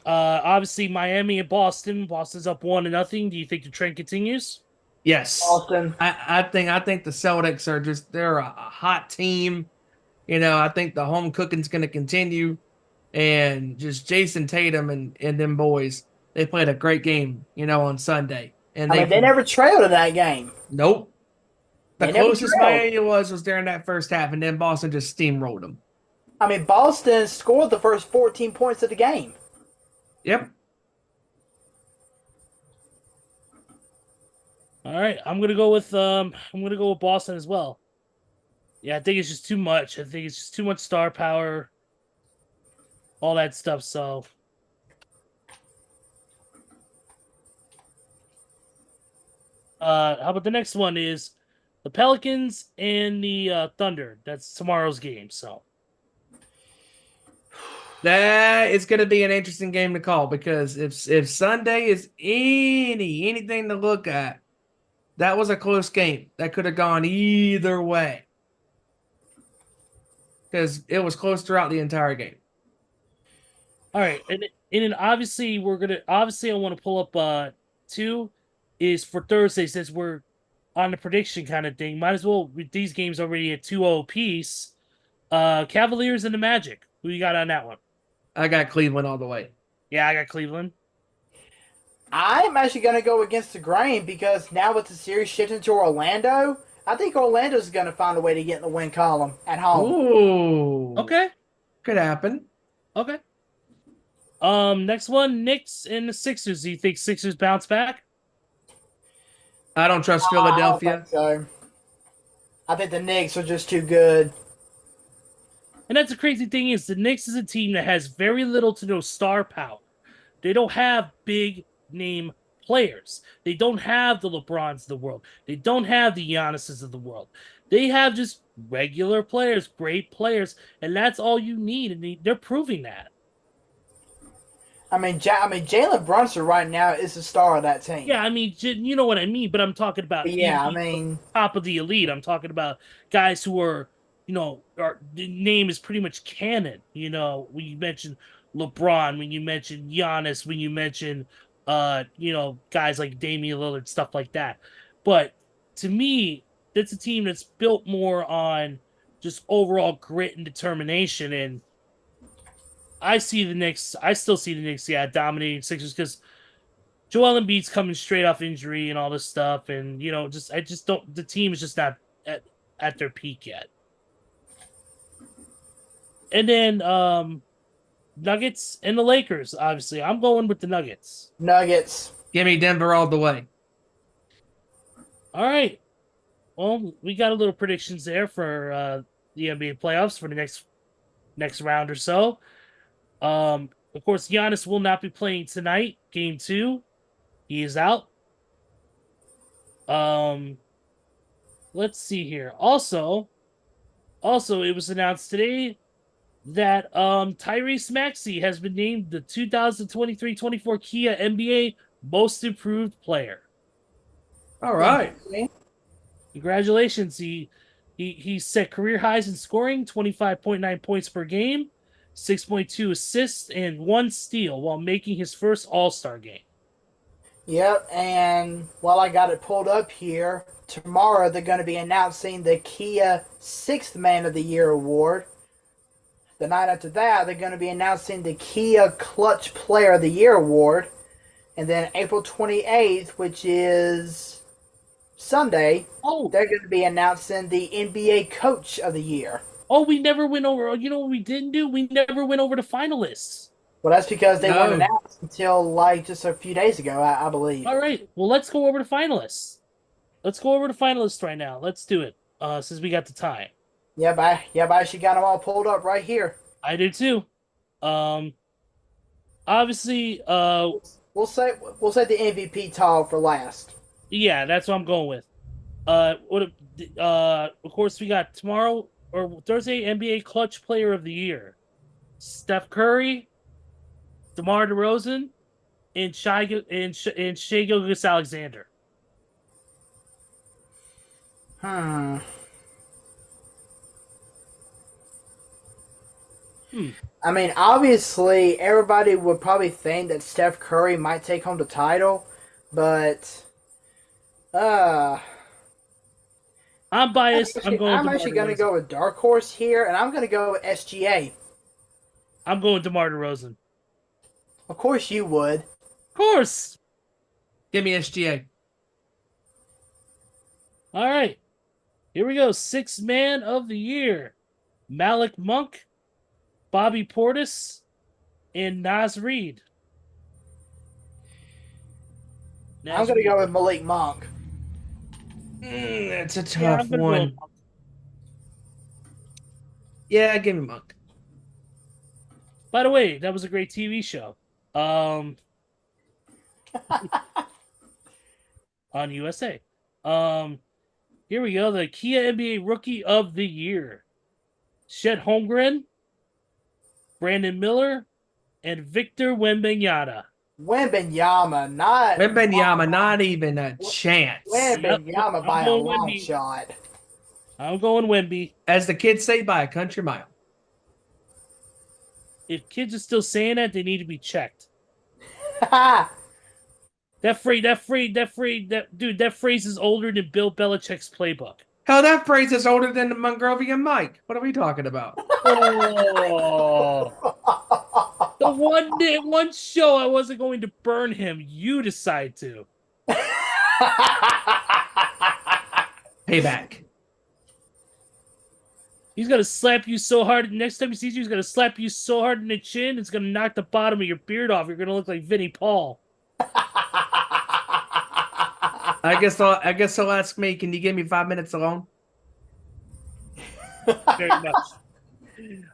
Obviously Miami and Boston. Boston's up 1-0. Do you think the trend continues? Yes. Boston. I think the Celtics are they're a hot team. I think the home cooking's going to continue, and just Jason Tatum and them boys, they played a great game, on Sunday. And They never trailed in that game. Nope. The They never closest trailed. Miami was during that first half, and then Boston just steamrolled them. Boston scored the first 14 points of the game. Yep. All right, I'm gonna go with Boston as well. Yeah, I think it's just too much. I think it's just too much star power, all that stuff. So, how about the next one is the Pelicans and the Thunder. That's tomorrow's game. So, That is going to be an interesting game to call, because if Sunday is anything to look at, that was a close game. That could have gone either way, because it was close throughout the entire game. all right, and then obviously I want to pull up 2 is for Thursday, since we're on the prediction kind of thing. Might as well, with these games already at 2-0 apiece. Cavaliers and the Magic. Who you got on that one? I got Cleveland all the way. Yeah, I got Cleveland. I'm actually going to go against the grain, because now with the series shifting to Orlando, I think Orlando's going to find a way to get in the win column at home. Ooh. Okay. Could happen. Okay. Next one, Knicks and the Sixers. Do you think Sixers bounce back? I don't trust Philadelphia. I don't think so. I think the Knicks are just too good. And that's the crazy thing is the Knicks is a team that has very little to no star power. They don't have big name players. They don't have the LeBrons of the world. They don't have the Giannis's of the world. They have just regular players, great players, and that's all you need. And they're proving that. Jalen Brunson right now is the star of that team. Yeah, you know what I mean. But I'm talking about top of the elite. I'm talking about guys who are, the name is pretty much canon. When you mention LeBron, when you mention Giannis, when you mention, guys like Damian Lillard, stuff like that. But to me, that's a team that's built more on just overall grit and determination. And I still see the Knicks, dominating Sixers, because Joel Embiid's coming straight off injury and all this stuff. And, the team is just not at their peak yet. And then Nuggets and the Lakers, obviously. I'm going with the Nuggets. Nuggets. Give me Denver all the way. All right. Well, we got a little predictions there for the NBA playoffs for the next round or so. Of course, Giannis will not be playing tonight, game 2. He is out. Let's see here. Also, it was announced today that Tyrese Maxey has been named the 2023-24 Kia NBA Most Improved Player. All right. Congratulations. He set career highs in scoring, 25.9 points per game, 6.2 assists, and 1 steal while making his first All-Star game. Yep, and while I got it pulled up here, tomorrow they're going to be announcing the Kia 6th Man of the Year award. The night after that, they're going to be announcing the Kia Clutch Player of the Year award. And then April 28th, which is Sunday, they're going to be announcing the NBA Coach of the Year. Oh, we never went over. You know what we didn't do? We never went over the finalists. Well, that's because they weren't No. announced until like just a few days ago, I believe. All right. Well, let's go over the finalists. Let's go over the finalists right now. Let's do it. Since we got the time. Yeah, but I actually got them all pulled up right here. I do too. Obviously, We'll say the MVP talk for last. yeah, that's what I'm going with. Of course, we got tomorrow or Thursday NBA Clutch Player of the Year: Steph Curry, DeMar DeRozan, and Shai Gilgeous-Alexander. I mean, obviously, everybody would probably think that Steph Curry might take home the title, but I'm biased. I'm actually going to go with Dark Horse here, and I'm going to go with SGA. I'm going DeMar DeRozan. Of course, you would. Of course. Give me SGA. All right. Here we go. Sixth Man of the Year: Malik Monk, Bobby Portis, and Naz Reid. I'm going to go with Malik Monk. That's a Yeah, tough one. Yeah, give me Monk. By the way, that was a great TV show. On USA. Here we go. The Kia NBA Rookie of the Year: Chet Holmgren, Brandon Miller, and Victor Wembanyama. Wembanyama, not even a chance. Wembanyama by a long shot. I'm going Wemby. As the kids say, by a country mile. If kids are still saying that, they need to be checked. That phrase is older than Bill Belichick's playbook. Hell, that phrase is older than the Mongrovian Mike. What are we talking about? Oh. The one show I wasn't going to burn him, you decide to. Payback. He's gonna slap you so hard. Next time he sees you, he's gonna slap you so hard in the chin, it's gonna knock the bottom of your beard off. You're gonna look like Vinnie Paul. I guess he'll ask me, can you give me 5 minutes alone? Very much.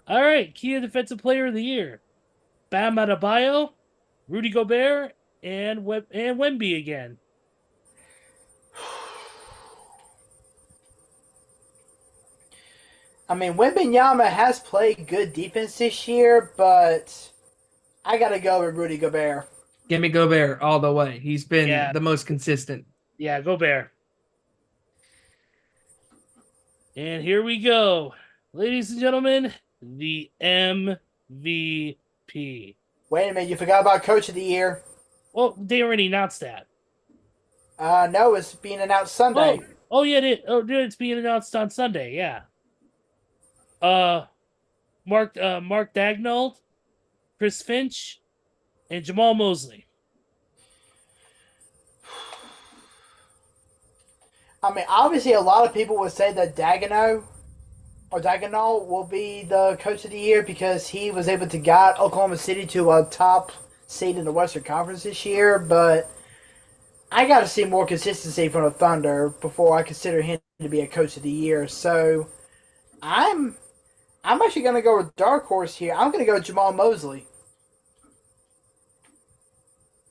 All right, Kia Defensive Player of the Year: Bam Adebayo, Rudy Gobert, and Wemby again. I mean, Wembanyama has played good defense this year, but I got to go with Rudy Gobert. Give me Gobert all the way. He's been the most consistent. Yeah, Gobert. And here we go. Ladies and gentlemen, the MVP. Wait a minute, you forgot about Coach of the Year. Well, they already announced that. No, it's being announced Sunday. Oh yeah, it's being announced on Sunday, yeah. Mark Daigneault, Chris Finch, and Jamal Mosley. I mean, obviously, a lot of people would say that Daigneault will be the Coach of the Year because he was able to guide Oklahoma City to a top seed in the Western Conference this year. But I got to see more consistency from the Thunder before I consider him to be a Coach of the Year. So I'm actually going to go with Dark Horse here. I'm going to go with Jamal Mosley.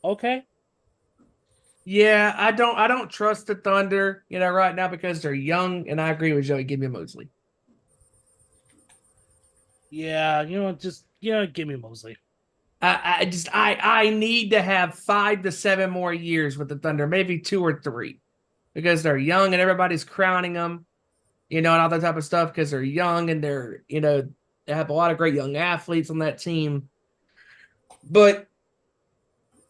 Okay. Yeah, I don't trust the Thunder, right now because they're young, and I agree with Joey. Give me Mosley. Yeah, give me Mosley. I need to have 5 to 7 more years with the Thunder, maybe 2 or 3, because they're young and everybody's crowning them, and all that type of stuff because they're young and they're, they have a lot of great young athletes on that team, but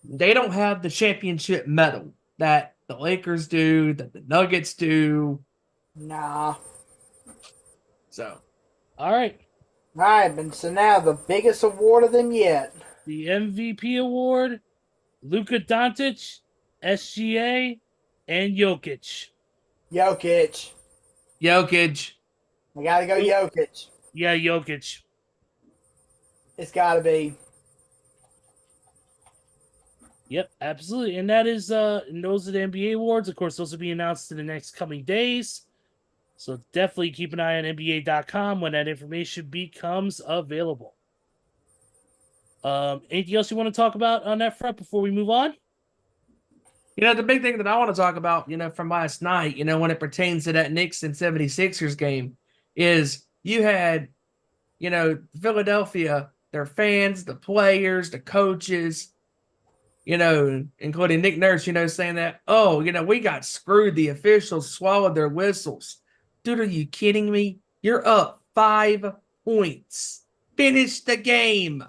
they don't have the championship medal that the Lakers do, that the Nuggets do. Nah. So. All right, and so now the biggest award of them yet. The MVP award: Luka Doncic, SGA, and Jokic. Jokic. I gotta go Jokic. Yeah, Jokic. It's got to be. Yep, absolutely. And that is and those are the NBA awards. Of course, those will be announced in the next coming days. So definitely keep an eye on NBA.com when that information becomes available. Anything else you want to talk about on that front before we move on? The big thing that I want to talk about, from last night, when it pertains to that Knicks and 76ers game, is you had, Philadelphia, their fans, the players, the coaches, including Nick Nurse, saying that, oh, we got screwed. The officials swallowed their whistles. Dude, are you kidding me? You're up 5 points. Finish the game.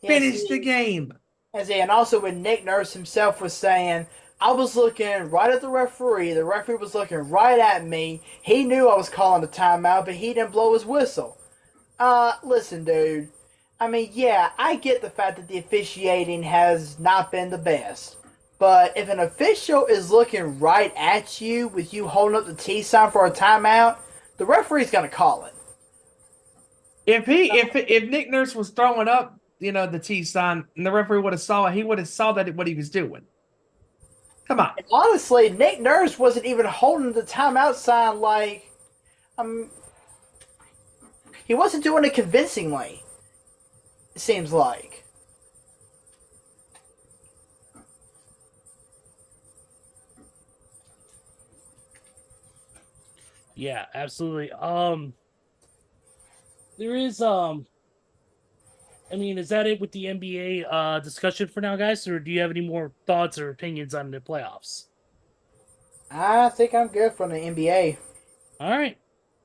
Finish the game. And also when Nick Nurse himself was saying, I was looking right at the referee was looking right at me. He knew I was calling a timeout, but he didn't blow his whistle. Listen, dude. I mean, yeah, I get the fact that the officiating has not been the best. But if an official is looking right at you with you holding up the T sign for a timeout, the referee's gonna call it. If Nick Nurse was throwing up, the T sign, and the referee would have saw it, he would have saw that what he was doing. Come on. And honestly, Nick Nurse wasn't even holding the timeout sign like, he wasn't doing it convincingly. It seems like. Yeah, absolutely. There is I mean, is that it with the NBA discussion for now, guys? Or do you have any more thoughts or opinions on the playoffs? I think I'm good from the NBA. All right.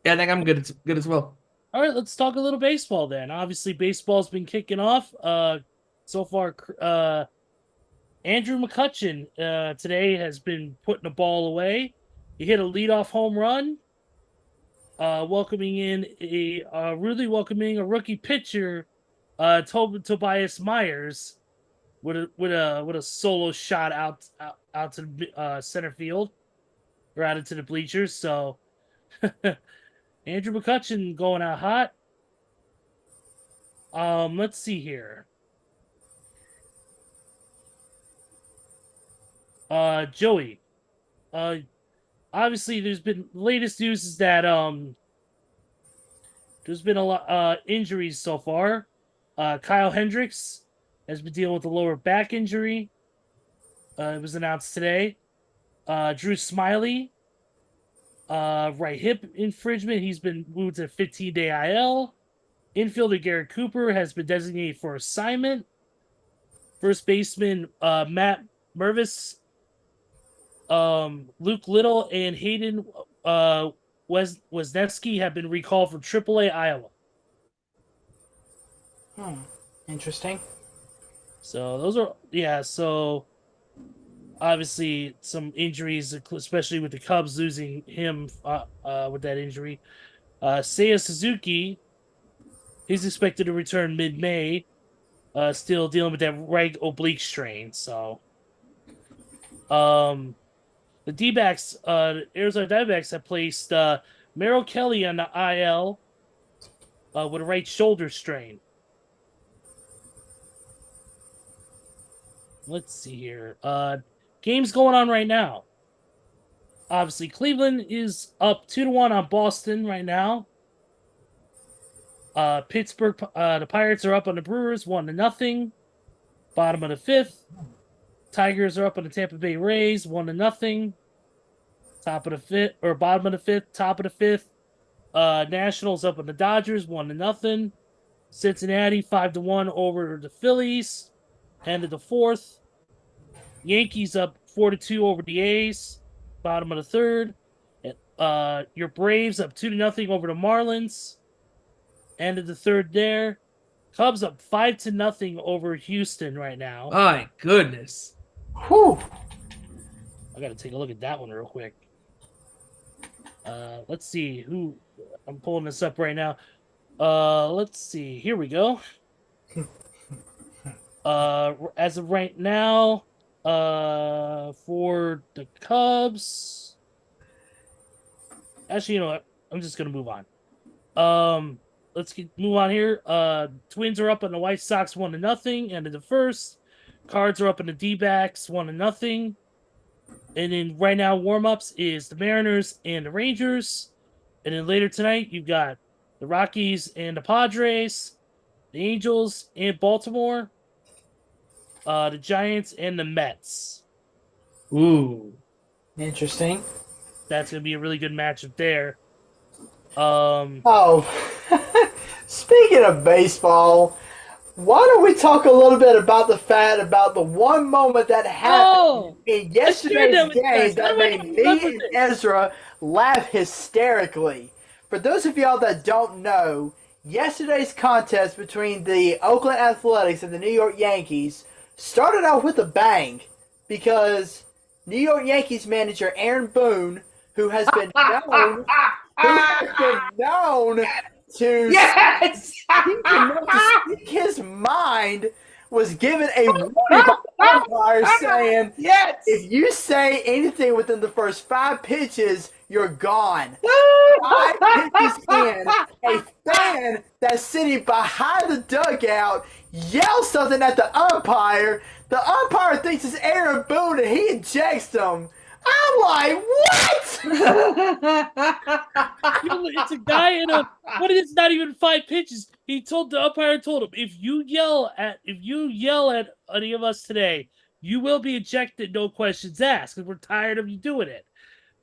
Yeah, I think I'm good as well. All right, let's talk a little baseball then. Obviously, baseball's been kicking off. So far, Andrew McCutchen today has been putting the ball away. He hit a leadoff home run, welcoming a rookie pitcher, Tobias Myers, with a solo shot out to the center field or out into the bleachers. So Andrew McCutchen going out hot. Let's see here. Joey. Obviously there's been latest news is that there's been a lot injuries so far. Kyle Hendricks has been dealing with a lower back injury. It was announced today. Drew Smiley, right hip infringement. He's been moved to 15-day IL. Infielder Garrett Cooper has been designated for assignment. First baseman Matt Mervis, Luke Little, and Hayden Wesneski have been recalled from AAA Iowa. Interesting. So those are so obviously some injuries, especially with the Cubs losing him with that injury. Seiya Suzuki, he's expected to return mid-May. Still dealing with that right oblique strain. So, the D-backs, Arizona Diamondbacks have placed Merrill Kelly on the IL with a right shoulder strain. Let's see here. Games going on right now. Obviously, Cleveland is up 2-1 on Boston right now. Pittsburgh, the Pirates are up on the Brewers 1-0. Bottom of the fifth. Tigers are up on the Tampa Bay Rays 1-0. Top of the fifth, or bottom of the fifth, top of the fifth. Nationals up on the Dodgers 1-0. Cincinnati 5-1 over the Phillies. End of the fourth. Yankees up 4-2 over the A's. Bottom of the third. Your Braves up 2-0 over the Marlins. End of the third there. Cubs up 5-0 over Houston right now. My goodness. Whew. I gotta take a look at that one real quick. Let's see who I'm pulling this up right now. Let's see. Here we go. As of right now, for the Cubs. Actually, you know what? I'm just gonna move on. Let's move on here. Twins are up on the White Sox 1-0 end of the first. Cards are up on the D-backs 1-0. And then right now, warm-ups is the Mariners and the Rangers. And then later tonight, you've got the Rockies and the Padres, the Angels and Baltimore, the Giants and the Mets. Ooh. Interesting. That's going to be a really good matchup there. Oh, speaking of baseball, why don't we talk a little bit about the one moment that happened in yesterday's game that made me and Ezra laugh hysterically. For those of y'all that don't know, yesterday's contest between the Oakland Athletics and the New York Yankees started out with a bang because New York Yankees manager Aaron Boone, who has been known to speak his mind, was given a warning by the umpire saying, if you say anything within the first 5 pitches, you're gone. 5 pitches in, a fan that's sitting behind the dugout yells something at the umpire. The umpire thinks it's Aaron Boone and he ejects him. I'm like, what? It's a guy in a what is not even 5 pitches. He told the umpire if you yell at any of us today, you will be ejected, no questions asked, because we're tired of you doing it.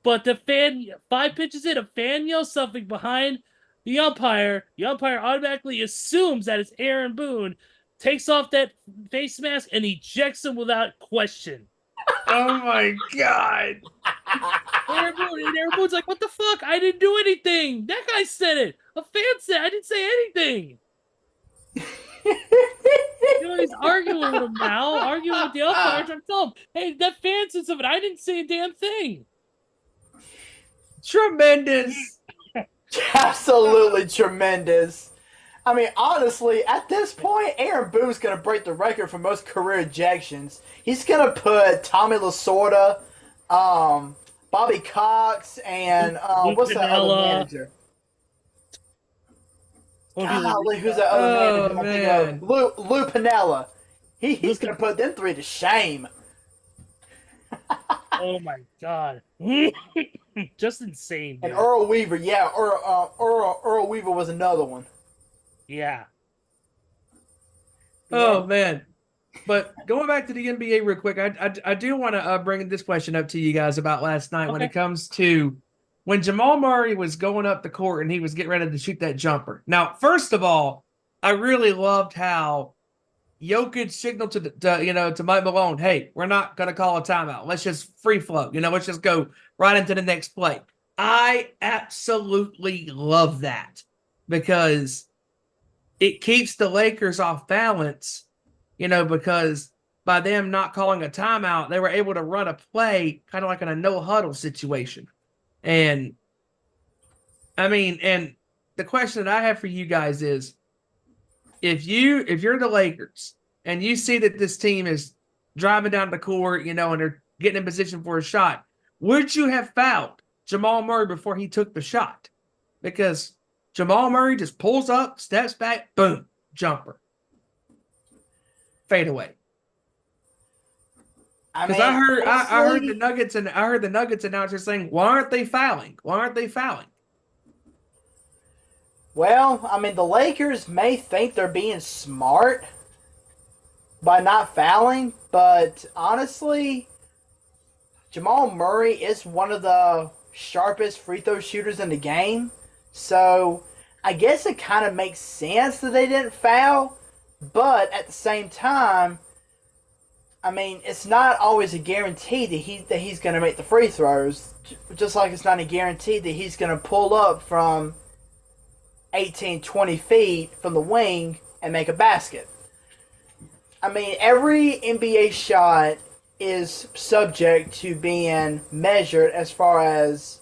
But the fan 5 pitches in, a fan yells something behind the umpire automatically assumes that it's Aaron Boone, takes off that face mask, and ejects him without question. Oh my God. Aaron Boone's like, what the fuck? I didn't do anything. That guy said it. A fan said I didn't say anything. He's arguing with him now, arguing with the umpire, trying to tell him, hey, that fan said something. I didn't say a damn thing. Tremendous. Absolutely tremendous. I mean, honestly, at this point, Aaron Boone's going to break the record for most career ejections. He's going to put Tommy Lasorda, Bobby Cox, and what's the other manager? Golly, who's that other manager? Lou Piniella. He's going to put them 3 to shame. Oh my God. Just insane, dude. And Earl Weaver, Earl Weaver was another one. Yeah. Oh man. But going back to the NBA real quick, I do want to bring this question up to you guys about last night when it comes to when Jamal Murray was going up the court and he was getting ready to shoot that jumper. Now, first of all, I really loved how Jokic signaled to Mike Malone, hey, we're not going to call a timeout. Let's just free flow. Let's just go right into the next play. I absolutely love that because it keeps the Lakers off balance, because by them not calling a timeout, they were able to run a play kind of like in a no-huddle situation. And, and the question that I have for you guys is, if you're the Lakers and you see that this team is driving down the court, and they're getting in position for a shot, would you have fouled Jamal Murray before he took the shot? Because Jamal Murray just pulls up, steps back, boom, jumper. Fade away. Because I heard the Nuggets and I heard the Nuggets announcer saying, why aren't they fouling? Why aren't they fouling? Well, the Lakers may think they're being smart by not fouling, but honestly, Jamal Murray is one of the sharpest free throw shooters in the game. So I guess it kind of makes sense that they didn't foul, but at the same time, it's not always a guarantee that he's going to make the free throws, just like it's not a guarantee that he's going to pull up from 18, 20 feet from the wing and make a basket. Every NBA shot is subject to being measured as far as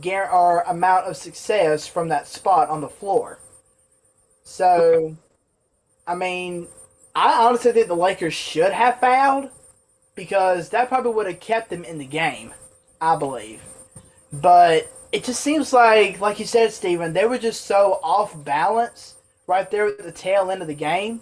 or amount of success from that spot on the floor. So, I honestly think the Lakers should have fouled because that probably would have kept them in the game, I believe. But it just seems like you said, Steven, they were just so off balance right there at the tail end of the game.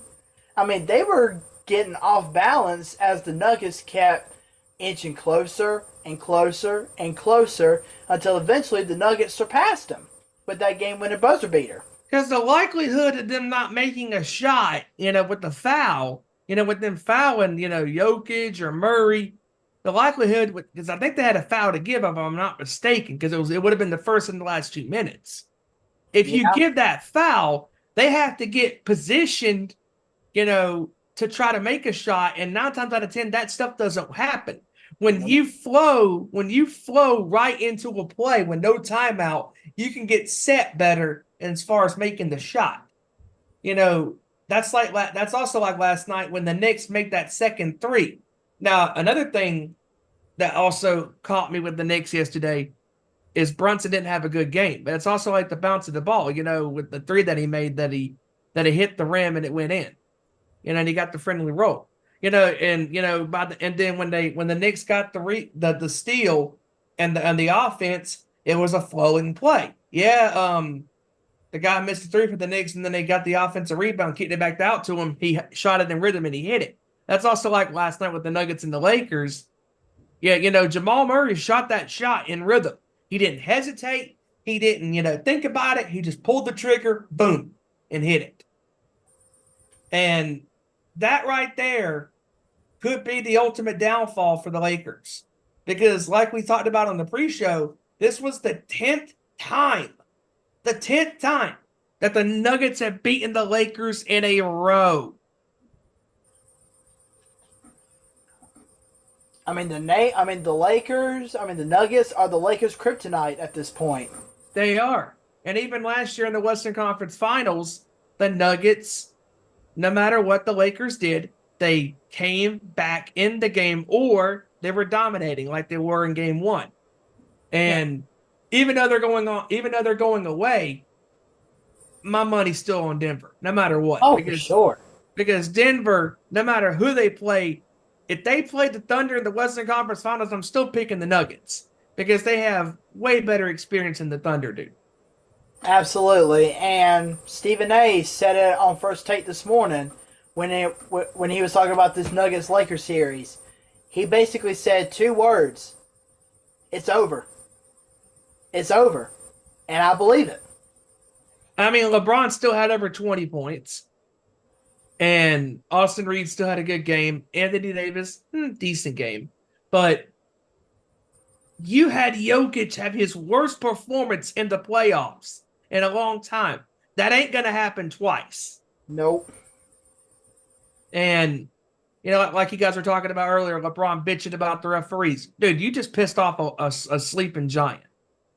I mean, they were getting off balance as the Nuggets kept inching closer and closer and closer until eventually the Nuggets surpassed them with that game-winning buzzer beater. Because the likelihood of them not making a shot, with the foul, with them fouling, Jokic or Murray, the likelihood, because I think they had a foul to give, if I'm not mistaken, because it would have been the first in the last 2 minutes. If you give that foul, they have to get positioned, to try to make a shot, and 9 times out of 10, that stuff doesn't happen. When you flow right into a play with no timeout, you can get set better as far as making the shot. That's also like last night when the Knicks make that second three. Now, another thing that also caught me with the Knicks yesterday is Brunson didn't have a good game, but it's also like the bounce of the ball, with the three that he made that he hit the rim and it went in, and he got the friendly roll, and then when the Knicks got the steal and the offense, it was a flowing play. The guy missed the three for the Knicks, and then they got the offensive rebound, kicked it back out to him. He shot it in rhythm, and he hit it. That's also like last night with the Nuggets and the Lakers. Jamal Murray shot that shot in rhythm. He didn't hesitate. He didn't, think about it. He just pulled the trigger, boom, and hit it. And that right there could be the ultimate downfall for the Lakers. Because like we talked about on the pre-show, this was the 10th time that the Nuggets have beaten the Lakers in a row. The Lakers, the Nuggets are the Lakers' kryptonite at this point. They are. And even last year in the Western Conference Finals, the Nuggets, no matter what the Lakers did, they came back in the game, or they were dominating like they were in game one. And even though they're going away, my money's still on Denver, no matter what. For sure. Because Denver, no matter who they play, if they played the Thunder in the Western Conference Finals, I'm still picking the Nuggets because they have way better experience than the Thunder do. Absolutely. And Stephen A. said it on First Take this morning when he was talking about this Nuggets-Lakers series. He basically said 2 words. It's over. It's over. And I believe it. LeBron still had over 20 points. And Austin Reed still had a good game. Anthony Davis, decent game. But you had Jokic have his worst performance in the playoffs in a long time. That ain't going to happen twice. Nope. And, like you guys were talking about earlier, LeBron bitching about the referees. Dude, you just pissed off a sleeping giant.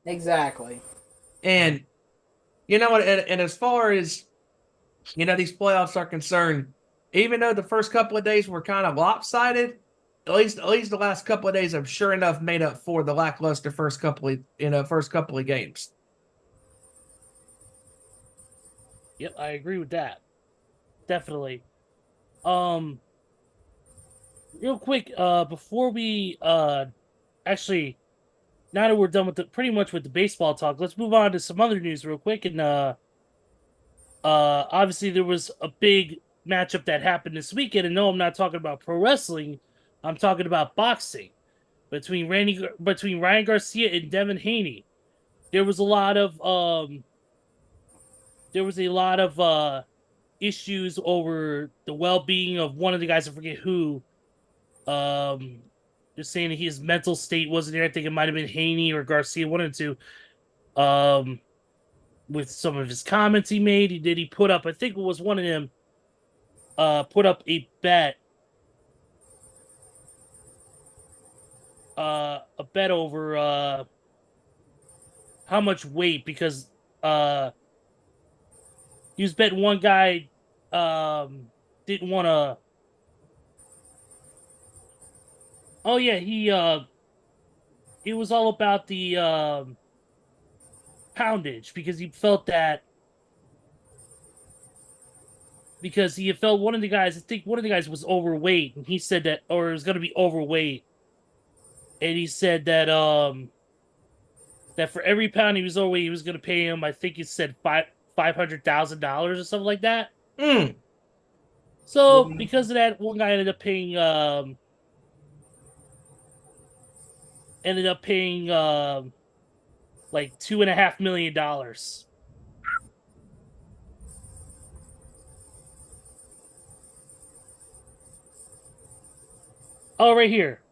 Exactly. And, and as far as, these playoffs are concerned, even though the first couple of days were kind of lopsided, at least the last couple of days have sure enough made up for the lackluster first couple of games. Yep, I agree with that. Definitely. Real quick, before we actually, now that we're done with pretty much with the baseball talk, let's move on to some other news real quick. And obviously there was a big matchup that happened this weekend, and no, I'm not talking about pro wrestling. I'm talking about boxing between Ryan Garcia and Devin Haney. There was a lot of issues over the well-being of one of the guys. I forget who. Just saying that his mental state wasn't there. I think it might have been Haney or Garcia, one of the two. With some of his comments he made, he put up, I think it was one of them, put up a bet. A bet over how much weight, because he was betting one guy didn't want to. Oh yeah, he was all about the poundage, because he felt one of the guys, I think one of the guys was overweight, and he said that, or it was going to be overweight, and he said that that for every pound he was overweight, he was going to pay him. I think he said $500,000 or something like that. Mm. So because of that, one guy ended up paying like $2.5 million. Oh, right here.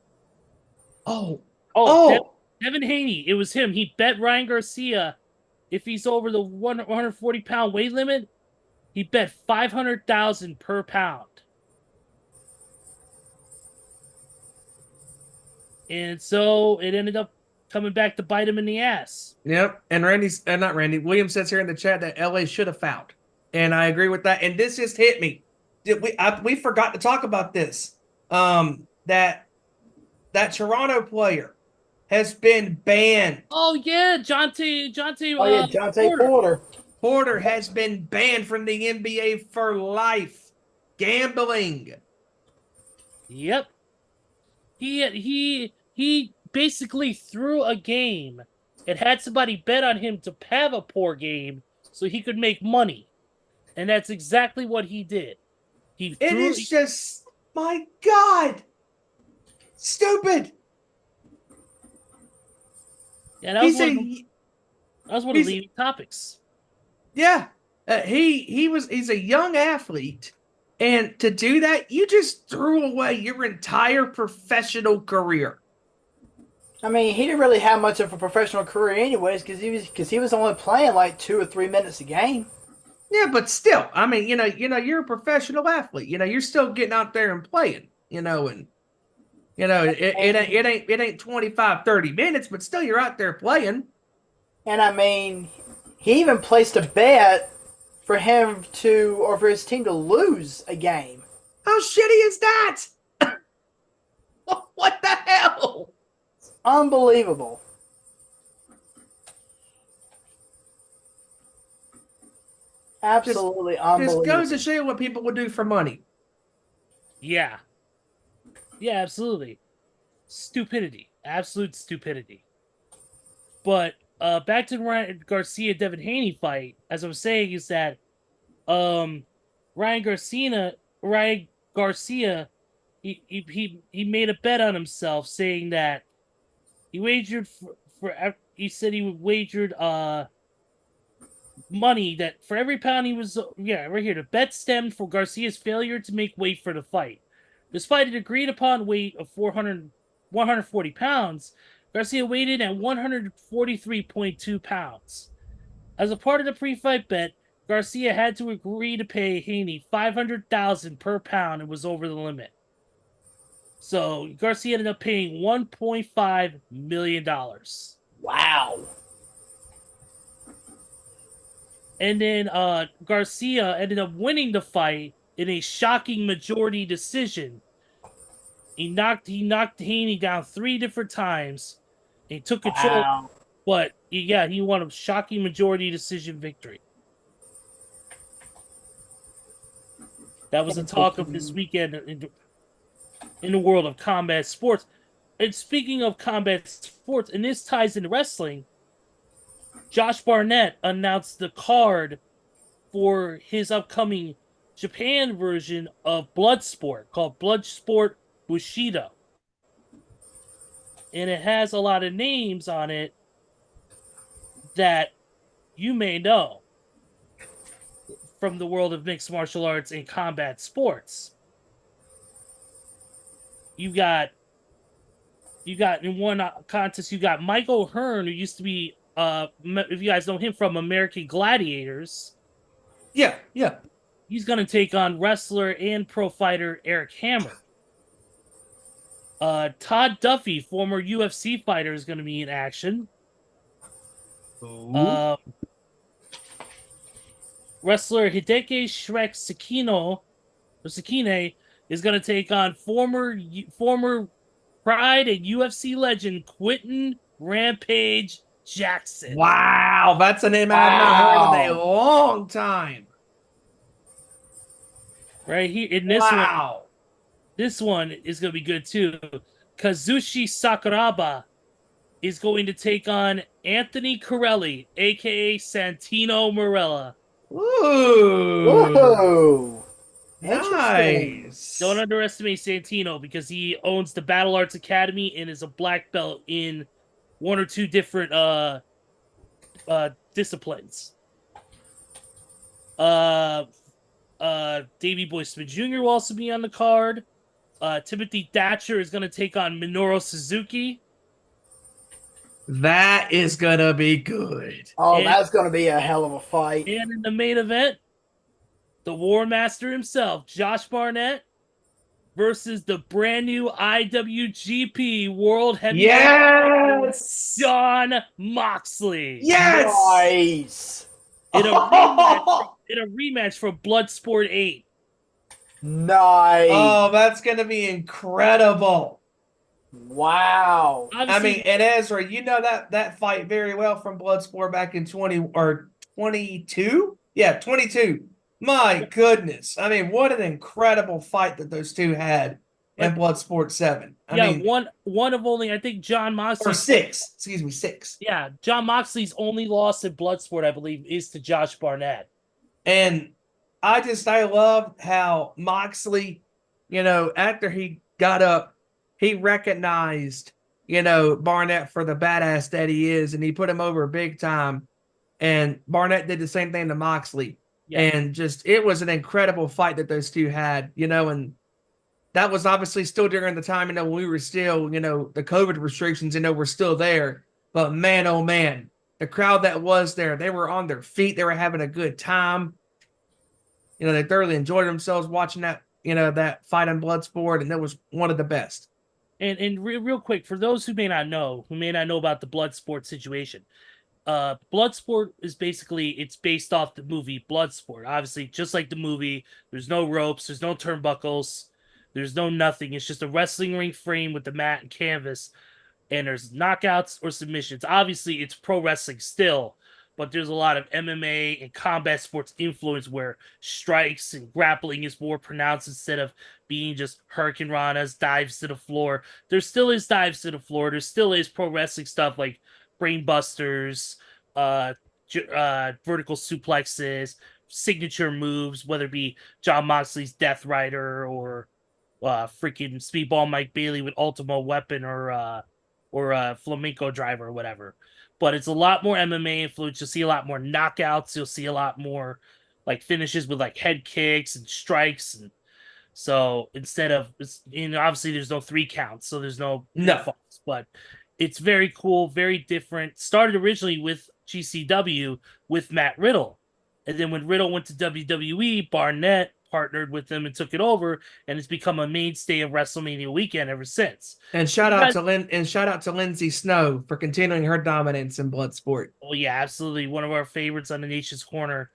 Oh, Devin Haney. It was him. He bet Ryan Garcia if he's over the 140-pound weight limit, he bet $500,000 per pound. And so it ended up coming back to bite him in the ass. Yep. And William says here in the chat that LA should have fouled. And I agree with that. And this just hit me. We forgot to talk about this. That Toronto player has been banned. Oh yeah, Jonte. Jonte Porter. Porter has been banned from the NBA for life. Gambling. Yep. He basically threw a game and had somebody bet on him to have a poor game so he could make money. And that's exactly what he did. Just, my God, stupid. Yeah, that was one of the leading topics. Yeah, he's a young athlete, and to do that, you just threw away your entire professional career. I mean, he didn't really have much of a professional career, anyways, because he was only playing like 2 or 3 minutes a game. Yeah, but still, I mean, you're a professional athlete. You're still getting out there and playing. And it ain't 25, 30 minutes, but still, you're out there playing. And I mean, he even placed a bet for him or for his team to lose a game. How shitty is that? What the hell? It's unbelievable. Absolutely unbelievable. Just goes to show you what people would do for money. Yeah. Yeah, absolutely. Stupidity. Absolute stupidity. But back to the Ryan Garcia Devin Haney fight, as I was saying, is that Ryan Garcia he made a bet on himself, saying that he wagered he said he wagered money that for every pound he was right here. The bet stemmed from Garcia's failure to make weight for the fight. Despite an agreed upon weight of 140 pounds, Garcia weighed in at 143.2 pounds. As a part of the pre-fight bet, Garcia had to agree to pay Haney $500,000 per pound and was over the limit. So Garcia ended up paying $1.5 million. Wow. And then Garcia ended up winning the fight in a shocking majority decision. He knocked Haney down 3 different times. He took control, wow. But he won a shocking majority decision victory. That was the talk of this weekend in the world of combat sports. And speaking of combat sports, and this ties into wrestling, Josh Barnett announced the card for his upcoming Japan version of Bloodsport called Bloodsport Bushido. And it has a lot of names on it that you may know from the world of mixed martial arts and combat sports. You got in one contest, you got Michael Hearn, who used to be, if you guys know him from American Gladiators. Yeah. He's going to take on wrestler and pro fighter Eric Hammer. Todd Duffy, former UFC fighter, is going to be in action. Wrestler Hideki Shrek Sekine is going to take on former Pride and UFC legend Quentin Rampage Jackson. Wow, that's a name I've not heard in a long time. Right here in this one. This one is going to be good too. Kazushi Sakuraba is going to take on Anthony Corelli, aka Santino Marella. Ooh. Whoa. Interesting. Nice. Don't underestimate Santino because he owns the Battle Arts Academy and is a black belt in one or two different disciplines. Davey Boy Smith Jr. will also be on the card. Timothy Thatcher is going to take on Minoru Suzuki. That is gonna be good. Oh, And- that's going to be a hell of a fight. And in the main event, the War Master himself, Josh Barnett, versus the brand new IWGP World Heavyweight Yes. John Moxley. Yes. Nice. In a rematch for Bloodsport 8. Nice. Oh, that's gonna be incredible. Wow. I mean, and Ezra, you know that fight very well from Bloodsport back in 22. Yeah, 22. My goodness. I mean, what an incredible fight that those two had in Bloodsport 7. I mean, one of only, I think John Moxley. or 6. Excuse me, 6. Yeah, John Moxley's only loss in Bloodsport, I believe, is to Josh Barnett. And I love how Moxley, after he got up, he recognized, Barnett for the badass that he is, and he put him over big time. And Barnett did the same thing to Moxley. Yeah. And it was an incredible fight that those two had, and that was obviously still during the time, when we were still, the COVID restrictions, were still there. But man, oh man, the crowd that was there, they were on their feet. They were having a good time. They thoroughly enjoyed themselves watching that, that fight on Bloodsport, and that was one of the best. And real quick, for those who may not know about the Bloodsport situation, Bloodsport is it's based off the movie Bloodsport. Obviously, just like the movie, there's no ropes, there's no turnbuckles, there's no nothing. It's just a wrestling ring frame with the mat and canvas, and there's knockouts or submissions. Obviously, it's pro wrestling still, but there's a lot of MMA and combat sports influence where strikes and grappling is more pronounced instead of being just Hurricane Rana's dives to the floor. There still is dives to the floor. There still is pro wrestling stuff like brain busters, vertical suplexes, signature moves, whether it be John Moxley's Death Rider or freaking Speedball Mike Bailey with Ultimo Weapon or Flamenco Driver or whatever. But it's a lot more MMA influence. You'll see a lot more knockouts. You'll see a lot more like finishes with like head kicks and strikes. And so instead of, obviously there's no 3 counts, so there's no falls, but it's very cool, very different. Started originally with GCW with Matt Riddle. And then when Riddle went to WWE, Barnett partnered with them and took it over, and it's become a mainstay of WrestleMania weekend ever since. And shout out to Lindsay Snow for continuing her dominance in Bloodsport. Oh yeah, absolutely. One of our favorites on the Nation's Corner.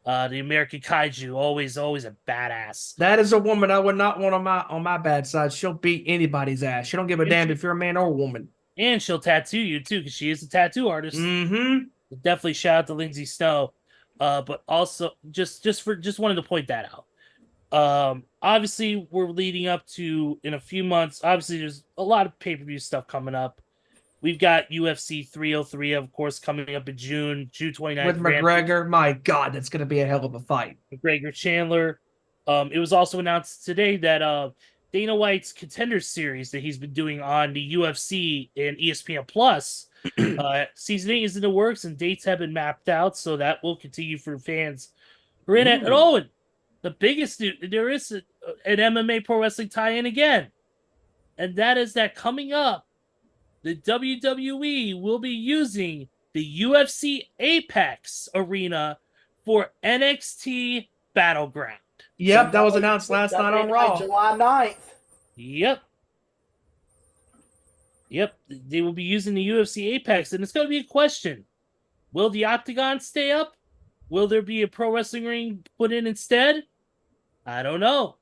The American Kaiju, always a badass. That is a woman I would not want on my bad side. She'll beat anybody's ass. She don't give a damn if you're a man or a woman. And she'll tattoo you too, because she is a tattoo artist. Mm-hmm. Definitely shout out to Lindsay Snow. But also just wanted to point that out. Obviously we're leading up to, in a few months, obviously there's a lot of pay-per-view stuff coming up. We've got UFC 303, of course, coming up in June 29th. With McGregor. My God, that's going to be a hell of a fight. McGregor Chandler. It was also announced today that Dana White's Contender Series that he's been doing on the UFC and ESPN Plus, Season 8 is in the works and dates have been mapped out, so that will continue for fans who are in it. And the biggest news, there is an MMA pro wrestling tie-in again, and that is that coming up, the WWE will be using the UFC Apex arena for NXT Battleground. Yep, that was announced last night on Raw. July 9th. Yep, they will be using the UFC Apex, and it's going to be a question. Will the Octagon stay up? Will there be a pro wrestling ring put in instead? I don't know.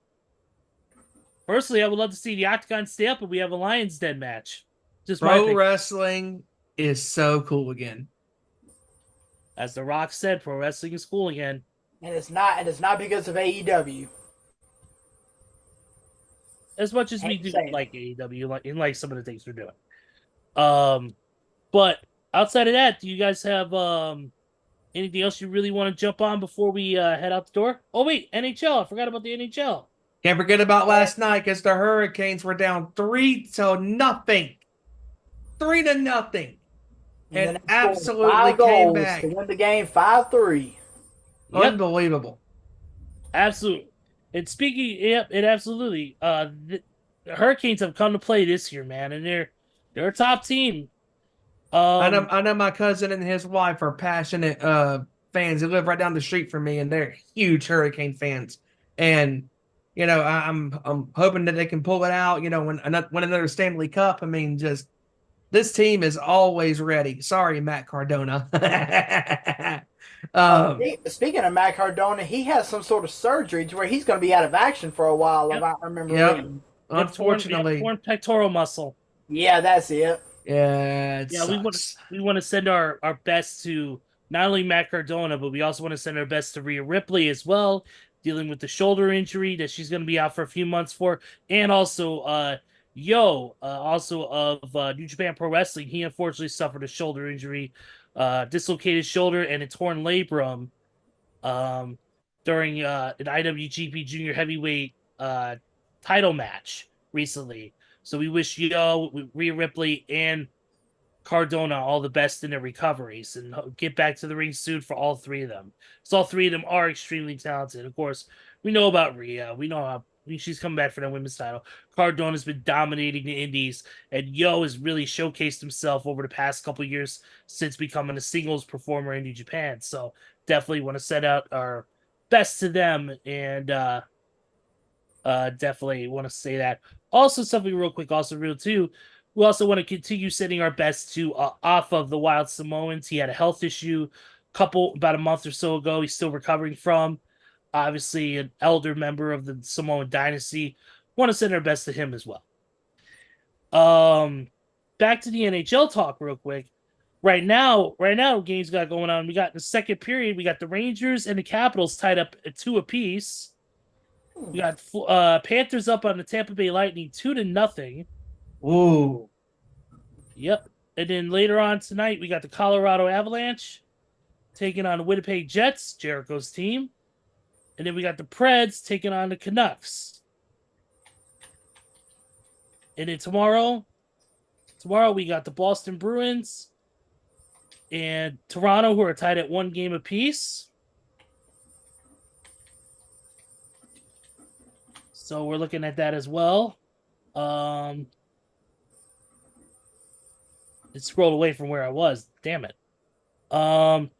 Personally, I would love to see the Octagon stay up and we have a Lions Den match. Just pro wrestling is so cool again. As The Rock said, pro wrestling is cool again. And it's not because of AEW. As much as we do like AEW, like some of the things we're doing. But outside of that, do you guys have anything else you really want to jump on before we head out the door? Oh wait, NHL. I forgot about the NHL. Can't forget about last night because the Hurricanes were down 3-0. 3-0. And then And they scored absolutely 5 came goals back. to win the game 5-3. Yep, Unbelievable. absolutely. And speaking, yep, it absolutely. The Hurricanes have come to play this year, man, and they're a top team. I know my cousin and his wife are passionate fans. They live right down the street from me, and they're huge Hurricane fans. And I'm hoping that they can pull it out. When another Stanley Cup. I mean, just this team is always ready. Sorry, Matt Cardona. Speaking of Matt Cardona, he has some sort of surgery to where he's going to be out of action for a while. Yep. If I remember Yep. reading. Unfortunately, torn pectoral muscle. Yeah, that's it. yeah, it Yeah, sucks. we want to send our best to not only Matt Cardona, but we also want to send our best to Rhea Ripley as well, dealing with the shoulder injury that she's going to be out for a few months for, and also also of New Japan Pro Wrestling. He unfortunately suffered a shoulder injury, dislocated shoulder and a torn labrum during an IWGP Junior Heavyweight title match recently. So we wish Rhea Ripley and Cardona all the best in their recoveries and get back to the ring soon for all three of them. So all three of them are extremely talented. Of course, we know about Rhea. We know how she's coming back for that women's title. Cardona's been dominating the indies, and Yo has really showcased himself over the past couple years since becoming a singles performer in New Japan. So definitely want to send out our best to them, and definitely want to say that. Also, something real quick, also real too. We also want to continue sending our best to off of the Wild Samoans. He had a health issue about a month or so ago. He's still recovering from. Obviously, an elder member of the Samoan dynasty. Want to send our best to him as well. Back to the NHL talk real quick. Right now, games got going on. We got in the second period, we got the Rangers and the Capitals tied up at 2 apiece. We got Panthers up on the Tampa Bay Lightning 2-0. Ooh. Yep. And then later on tonight, we got the Colorado Avalanche taking on the Winnipeg Jets, Jericho's team. And then we got the Preds taking on the Canucks. And then tomorrow we got the Boston Bruins and Toronto, who are tied at 1 game apiece. So we're looking at that as well. It scrolled away from where I was. Damn it. The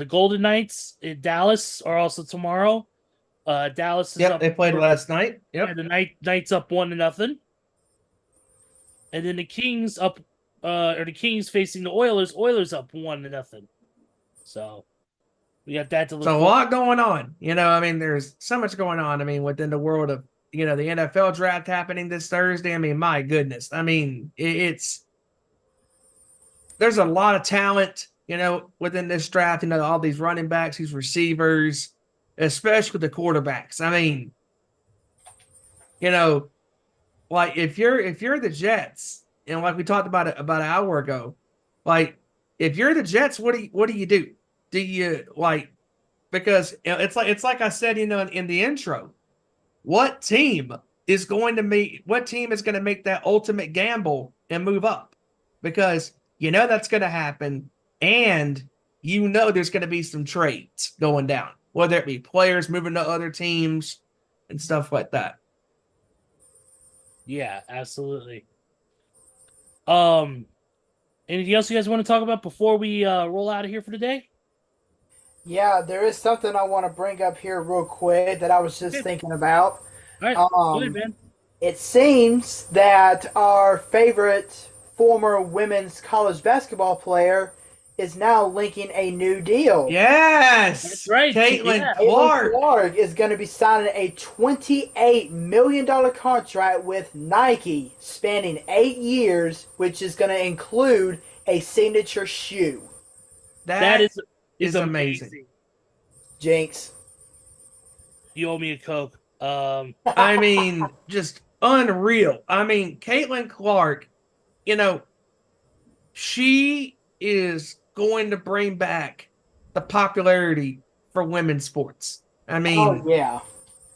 Golden Knights in Dallas are also tomorrow. Dallas is up. They played last night. Yep. Yeah, the Knights up 1-0. And then the Kings up, the Kings facing the Oilers. Oilers up 1-0. So we got that to look. So a lot going on. There's so much going on. Within the world of the NFL draft happening this Thursday. My goodness. It's there's a lot of talent. Within this draft. All these running backs, these receivers, especially the quarterbacks. Like if you're the Jets, and like we talked about it about an hour ago, like if you're the Jets, what do you do? Do you because it's like I said, in the intro, what team is going to make that ultimate gamble and move up? Because that's going to happen, and there's going to be some trades going down, whether it be players moving to other teams and stuff like that. Yeah, absolutely. Anything else you guys want to talk about before we roll out of here for the day? Yeah, there is something I want to bring up here real quick that I was just thinking about. All right, go ahead, man. It seems that our favorite former women's college basketball player is now linking a new deal. Yes, that's right. Caitlin Caitlin Clark is going to be signing a $28 million contract with Nike, spanning 8 years, which is going to include a signature shoe. That is amazing. Jinx, you owe me a Coke. Just unreal. Caitlin Clark, she is going to bring back the popularity for women's sports. I mean, Oh yeah.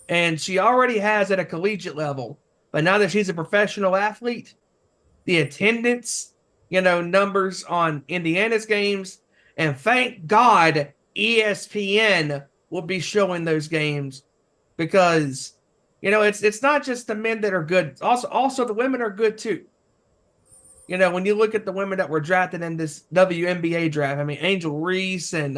and she already has at a collegiate level, but now that she's a professional athlete, the attendance, numbers on Indiana's games, and thank God ESPN will be showing those games because it's not just the men that are good. Also the women are good too. When you look at the women that were drafted in this WNBA draft, I mean Angel Reese and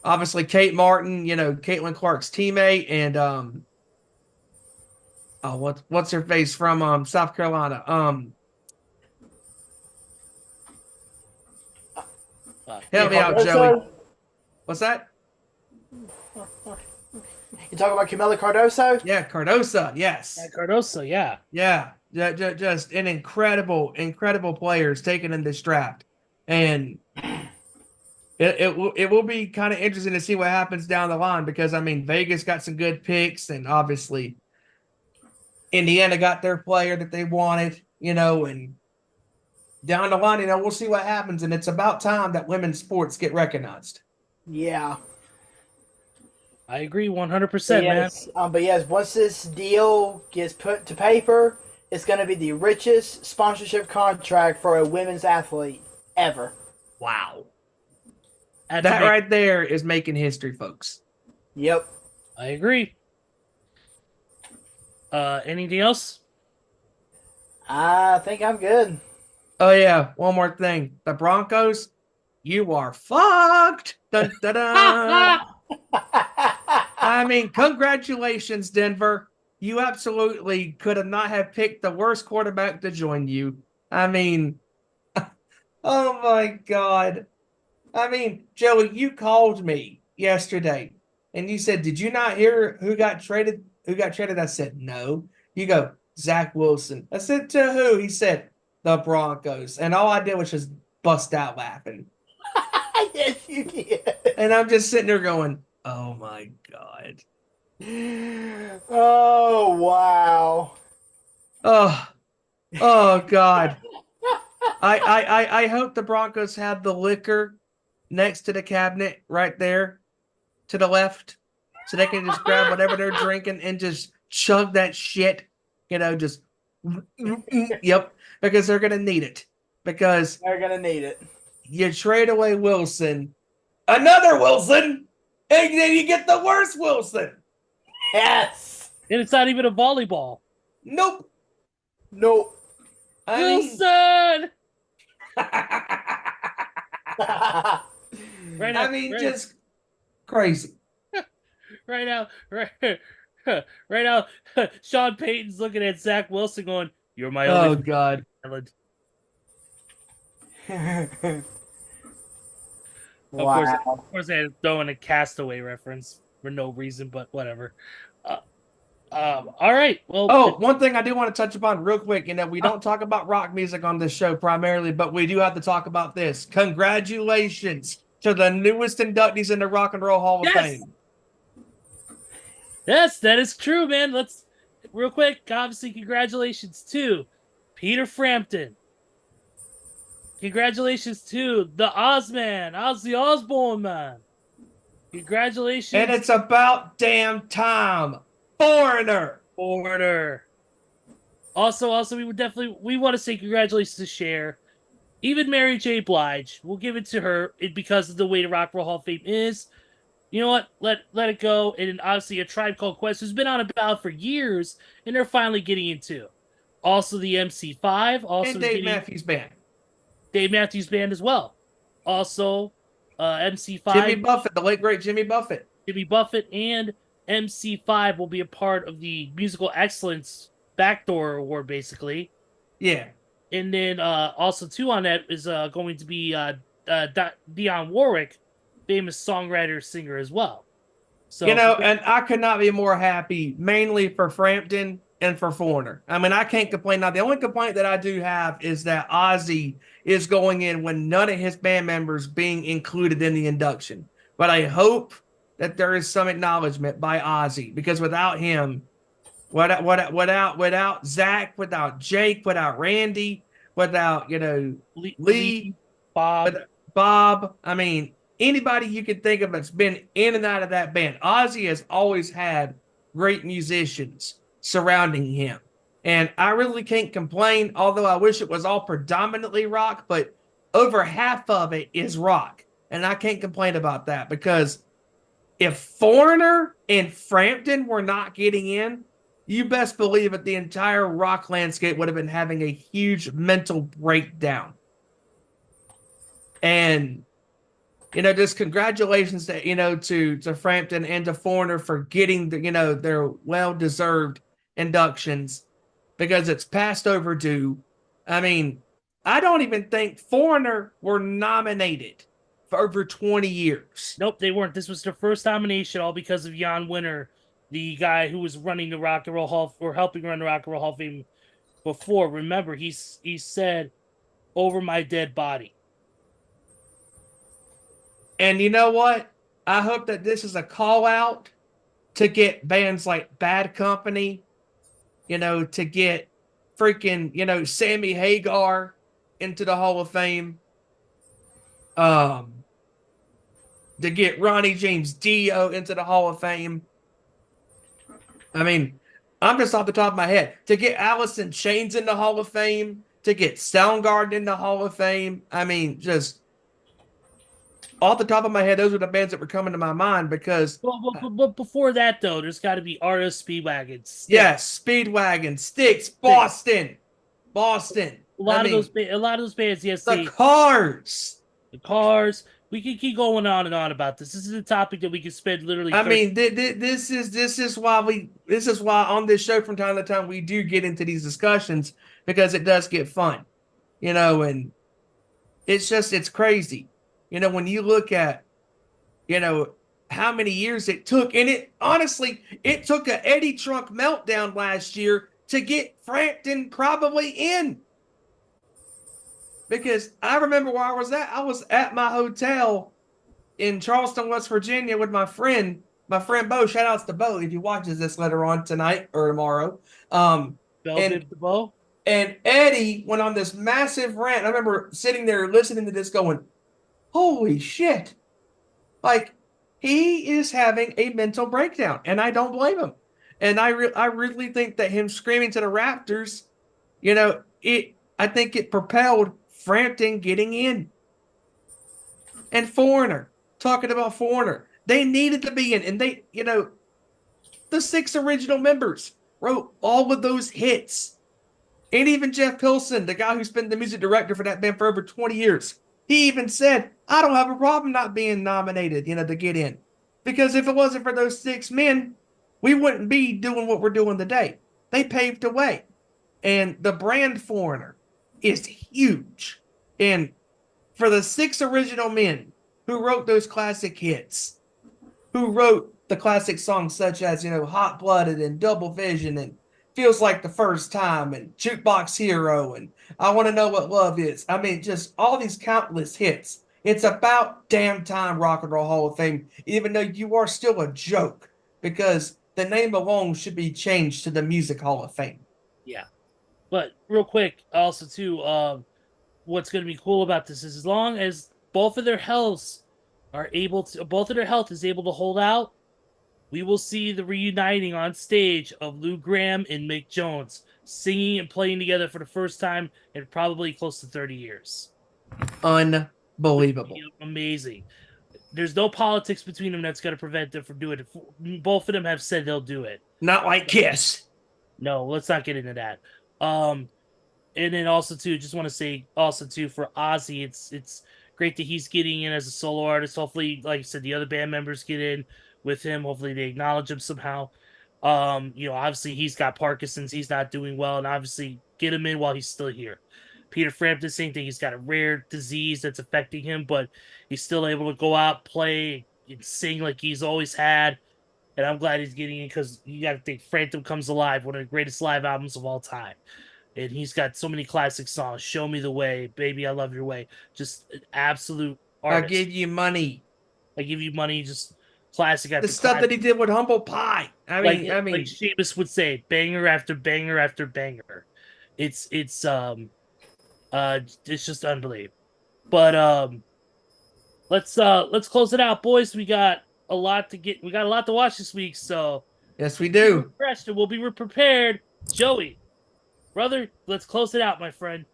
obviously Kate Martin, Caitlin Clark's teammate, and what's her face from South Carolina? Help me out, Joey. What's that? You talking about Camila Cardoso? Yeah, Cardoso. Yes. Yeah, Cardoso, yeah. Yeah. Just an incredible players taken in this draft. And it will be kind of interesting to see what happens down the line because, I mean, Vegas got some good picks and obviously Indiana got their player that they wanted, and down the line, we'll see what happens. And it's about time that women's sports get recognized. Yeah. I agree 100%, man. But yes, once this deal gets put to paper, it's going to be the richest sponsorship contract for a women's athlete ever. Wow. That right there is making history, folks. Yep. I agree. Anything else? I think I'm good. Oh, yeah. One more thing. The Broncos, you are fucked. Dun, dun, dun. I mean, congratulations, Denver. You absolutely could have not have picked the worst quarterback to join you. I mean, oh my God. I mean, Joey, you called me yesterday and you said, did you not hear who got traded? I said, no. You go, Zach Wilson. I said, to who? He said, the Broncos. And all I did was just bust out laughing. Yes, you did. And I'm just sitting there going, oh my God. Oh, wow. Oh God. I hope the Broncos have the liquor next to the cabinet right there to the left so they can just grab whatever they're drinking and just chug that shit, just yep, because they're gonna need it. Because they're gonna need it. You trade away Wilson, another Wilson, and then you get the worst Wilson. Yes. And it's not even a volleyball. Nope. Wilson! Just crazy. Right now, Sean Payton's looking at Zach Wilson going, you're my only... Oh, God. Wow. Of course, I had to throw in a Castaway reference for no reason, but whatever. All right. Well, one thing I do want to touch upon real quick, we don't talk about rock music on this show primarily, but we do have to talk about this. Congratulations to the newest inductees in the Rock and Roll Hall of Fame. Yes, that is true, man. Let's real quick. Obviously, congratulations to Peter Frampton. Congratulations to the Ozman, Ozzy Osbourne, man. Congratulations. And it's about damn time. Foreigner. Also, we want to say congratulations to Cher. Even Mary J. Blige, we'll give it to her because of the way the Rock and Roll Hall of Fame is. You know what? Let it go. And obviously, A Tribe Called Quest has been on a ballot for years, and they're finally getting into. Also, the MC5. Also, and Dave Matthews Band. Dave Matthews Band as well. Also, MC5. Jimmy Buffett, the late great Jimmy Buffett. Jimmy Buffett and MC5 will be a part of the Musical Excellence Backdoor Award, basically. Yeah. And then also, too, on that is going to be Dionne Warwick, famous songwriter, singer as well. So and I could not be more happy, mainly for Frampton and for Foreigner. I mean, I can't complain. Now, the only complaint that I do have is that Ozzy is going in when none of his band members being included in the induction. But I hope that there is some acknowledgement by Ozzy, because without him, without Zach, without Jake, without Randy, without, Lee, Bob. Bob. I mean, anybody you can think of that's been in and out of that band. Ozzy has always had great musicians surrounding him. And I really can't complain, although I wish it was all predominantly rock, but over half of it is rock. And I can't complain about that because if Foreigner and Frampton were not getting in, you best believe that the entire rock landscape would have been having a huge mental breakdown. And, just congratulations to Frampton and to Foreigner for getting their well-deserved inductions because it's past overdue. I mean, I don't even think Foreigner were nominated for over 20 years. Nope, they weren't. This was their first nomination, all because of Jan Winter, the guy who was running the Rock and Roll Hall or helping run the Rock and Roll Hall of Fame before. Remember, he said, "Over my dead body." And you know what? I hope that this is a call out to get bands like Bad Company, to get freaking, Sammy Hagar into the Hall of Fame. To get Ronnie James Dio into the Hall of Fame. I mean, I'm just off the top of my head. To get Alice in Chains in the Hall of Fame, to get Soundgarden in the Hall of Fame. I mean, just off the top of my head, those are the bands that were coming to my mind because... But before that, though, there's got to be RS Speedwagon. Styx. Yes, Speedwagon, Styx, Boston. A lot of those bands, yes. The Cars. The Cars. We can keep going on and on about this. This is a topic that we can spend literally. This is why on this show from time to time we do get into these discussions because it does get fun, and it's crazy, when you look at, how many years it took, and it took a Eddie Trunk meltdown last year to get Frampton probably in. Because I remember where I was at. I was at my hotel in Charleston, West Virginia with my friend Bo. Shout outs to Bo if he watches this later on tonight or tomorrow. Bo. And Eddie went on this massive rant. I remember sitting there listening to this going, holy shit. Like, he is having a mental breakdown, and I don't blame him. And I really think that him screaming to the Raptors, I think it propelled Frampton getting in. And Foreigner, talking about Foreigner, they needed to be in. And they, the 6 original members wrote all of those hits. And even Jeff Pilson, the guy who's been the music director for that band for over 20 years, he even said, I don't have a problem not being nominated, to get in. Because if it wasn't for those 6 men, we wouldn't be doing what we're doing today. They paved the way. And the brand Foreigner is huge. And for the 6 original men who wrote those classic hits, who wrote the classic songs such as, Hot Blooded and Double Vision and Feels Like the First Time and Jukebox Hero and I Want to Know What Love Is. I mean, just all these countless hits. It's about damn time Rock and Roll Hall of Fame, even though you are still a joke because the name alone should be changed to the Music Hall of Fame. Yeah. But real quick, also too, what's going to be cool about this is as long as both of their health is able to hold out, we will see the reuniting on stage of Lou Gramm and Mick Jones singing and playing together for the first time in probably close to 30 years. Unbelievable. Amazing. There's no politics between them that's going to prevent them from doing it. Both of them have said they'll do it. Not like Kiss. No, let's not get into that. And then also too, just want to say also too for Ozzy, it's great that he's getting in as a solo artist. Hopefully, like I said, the other band members get in with him. Hopefully they acknowledge him somehow. Obviously he's got Parkinson's, he's not doing well, and obviously get him in while he's still here. Peter Frampton, same thing. He's got a rare disease that's affecting him, but he's still able to go out, play, and sing like he's always had. And I'm glad he's getting in because you got to think Frampton Comes Alive, one of the greatest live albums of all time. And he's got so many classic songs. Show Me the Way, Baby, I Love Your Way. Just an absolute artist. I Give You Money. I Give You Money, just classic after the stuff classic. that he did with Humble Pie. I mean, like Seamus would say, banger after banger after banger. It's It's just unbelievable. But let's close it out, boys. We got a lot to watch this week, so Yes, we be do. refreshed and we'll be prepared. Joey, brother, let's close it out, my friend.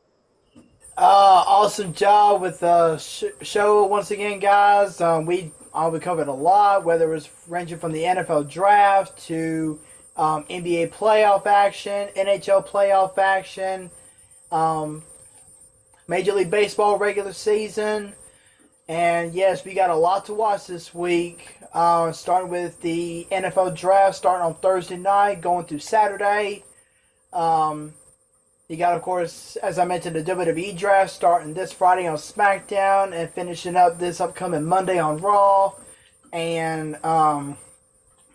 Awesome job with the show once again, guys. We covered a lot, whether it was ranging from the NFL draft to NBA playoff action, NHL playoff action, Major League Baseball regular season. And yes, we got a lot to watch this week. Starting with the NFL draft, starting on Thursday night, going through Saturday. You got, of course, as I mentioned, the WWE draft starting this Friday on SmackDown and finishing up this upcoming Monday on Raw. And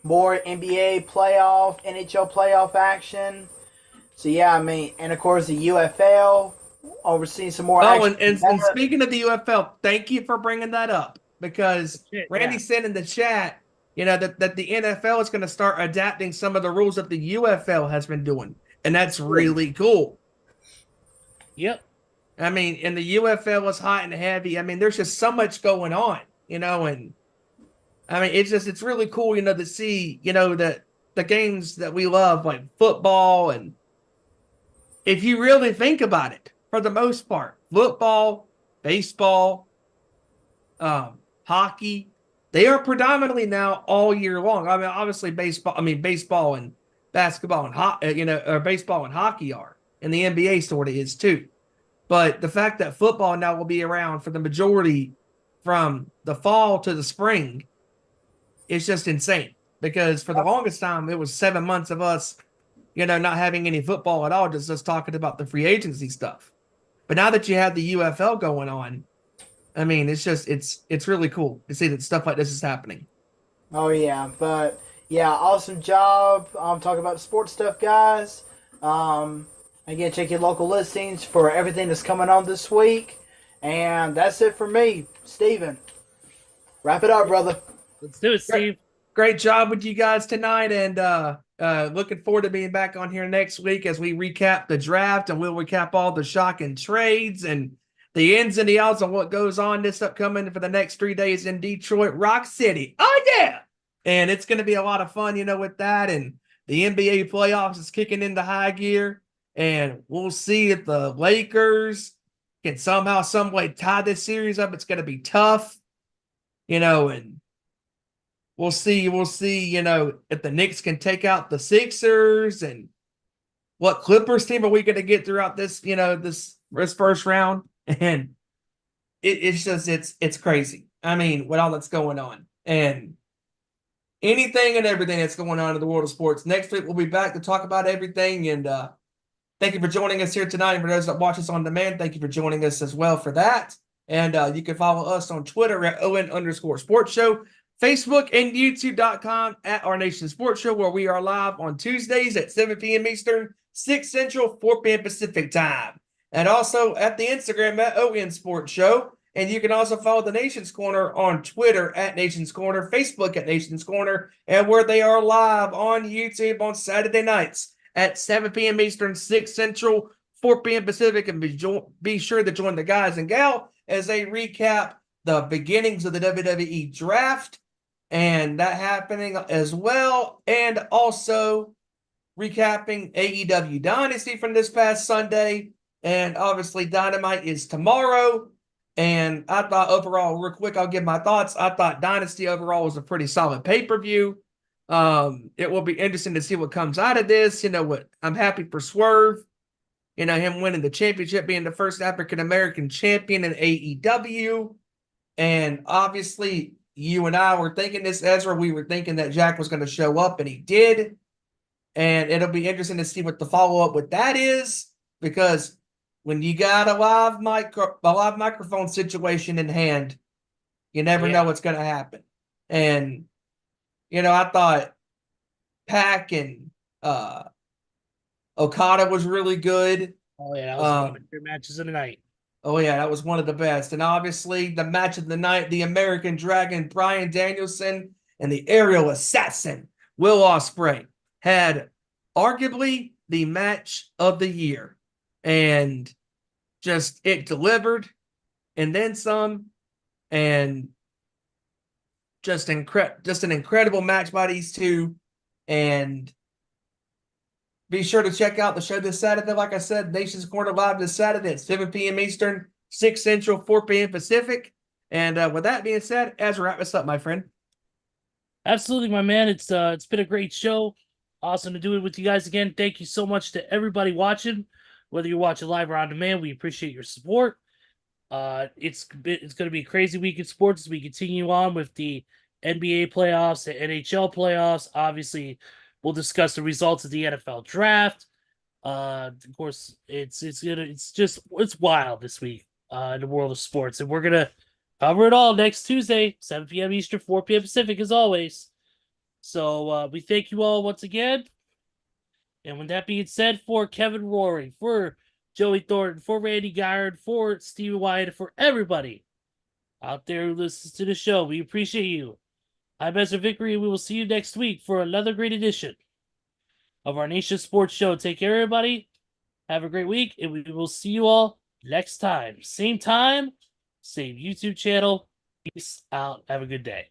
more NBA playoff, NHL playoff action. So, yeah, I mean, and of course, the UFL. Overseeing some more action. And speaking of the UFL, thank you for bringing that up, because Randy said in the chat, that the NFL is going to start adapting some of the rules that the UFL has been doing, and that's really cool. Yep. I mean, and the UFL is hot and heavy. I mean, there's just so much going on, and I mean, it's really cool, to see, that the games that we love, like football, and if you really think about it, for the most part, football, baseball, hockey, they are predominantly now all year long. I mean, obviously baseball and basketball and or baseball and hockey are, and the NBA sort of is too. But the fact that football now will be around for the majority from the fall to the spring is just insane, because for the longest time, it was 7 months of us, not having any football at all, just talking about the free agency stuff. But now that you have the UFL going on, I mean, it's really cool to see that stuff like this is happening. Oh yeah, but yeah, awesome job. Talking about sports stuff, guys. Again, check your local listings for everything that's coming on this week, and that's it for me, Steven. Wrap it up, brother. Let's do it, Steve. Great job with you guys tonight, and looking forward to being back on here next week as we recap the draft, and we'll recap all the shocking trades and the ins and the outs on what goes on this upcoming for the next 3 days in Detroit Rock City. Oh yeah, and it's going to be a lot of fun, with that. And the NBA playoffs is kicking into high gear, and we'll see if the Lakers can somehow, some way tie this series up. It's going to be tough, and we'll see, if the Knicks can take out the Sixers, and what Clippers team are we going to get throughout this, this first round. And it's crazy. I mean, with all that's going on and anything and everything that's going on in the world of sports. Next week, we'll be back to talk about everything. And thank you for joining us here tonight. And for those that watch us on demand, thank you for joining us as well for that. And you can follow us on Twitter at @ON_Sports Show. Facebook and YouTube.com at Our Nation Sports Show, where we are live on Tuesdays at 7 p.m. Eastern, 6 Central, 4 p.m. Pacific time. And also at the Instagram at ON Sports Show. And you can also follow the Nation's Corner on Twitter at Nation's Corner, Facebook at Nation's Corner, and where they are live on YouTube on Saturday nights at 7 p.m. Eastern, 6 Central, 4 p.m. Pacific. And be sure to join the guys and gal as they recap the beginnings of the WWE draft, and that happening as well, and also recapping AEW Dynasty from this past Sunday, and obviously Dynamite is tomorrow. And I thought overall, real quick, I'll give my thoughts. I thought Dynasty overall was a pretty solid pay-per-view. It will be interesting to see what comes out of this. I'm happy for Swerve, him winning the championship, being the first African-American champion in AEW. And obviously, you and I were thinking this, Ezra. We were thinking that Jack was going to show up, and he did. And it'll be interesting to see what the follow-up with that is, because when you got a live microphone situation in hand, you never know what's going to happen. And, I thought Pac and Okada was really good. Oh, yeah, that was one of my favorite matches of the night. Oh, yeah, that was one of the best. And obviously, the match of the night, the American Dragon, Bryan Danielson, and the Aerial Assassin, Will Ospreay, had arguably the match of the year. And just it delivered and then some, and just an incredible match by these two. And be sure to check out the show this Saturday. Like I said, Nation's Corner live this Saturday at 7 p.m. Eastern, 6 Central, 4 p.m. Pacific. And with that being said, Ezra, wrap us up, my friend. Absolutely, my man. It's been a great show. Awesome to do it with you guys again. Thank you so much to everybody watching. Whether you're watching live or on demand, we appreciate your support. It's going to be a crazy week in sports as we continue on with the NBA playoffs, the NHL playoffs. Obviously, we'll discuss the results of the NFL draft. Of course, it's wild this week in the world of sports, and we're gonna cover it all next Tuesday, 7 p.m. Eastern, 4 p.m. Pacific, as always. So we thank you all once again. And with that being said, for Kevin Rory, for Joey Thornton, for Randy Guyard, for Stephen Wyand, for everybody out there who listens to the show, we appreciate you. I'm Ezra Vickery, and we will see you next week for another great edition of our Nation Sports Show. Take care, everybody. Have a great week, and we will see you all next time. Same YouTube channel. Peace out. Have a good day.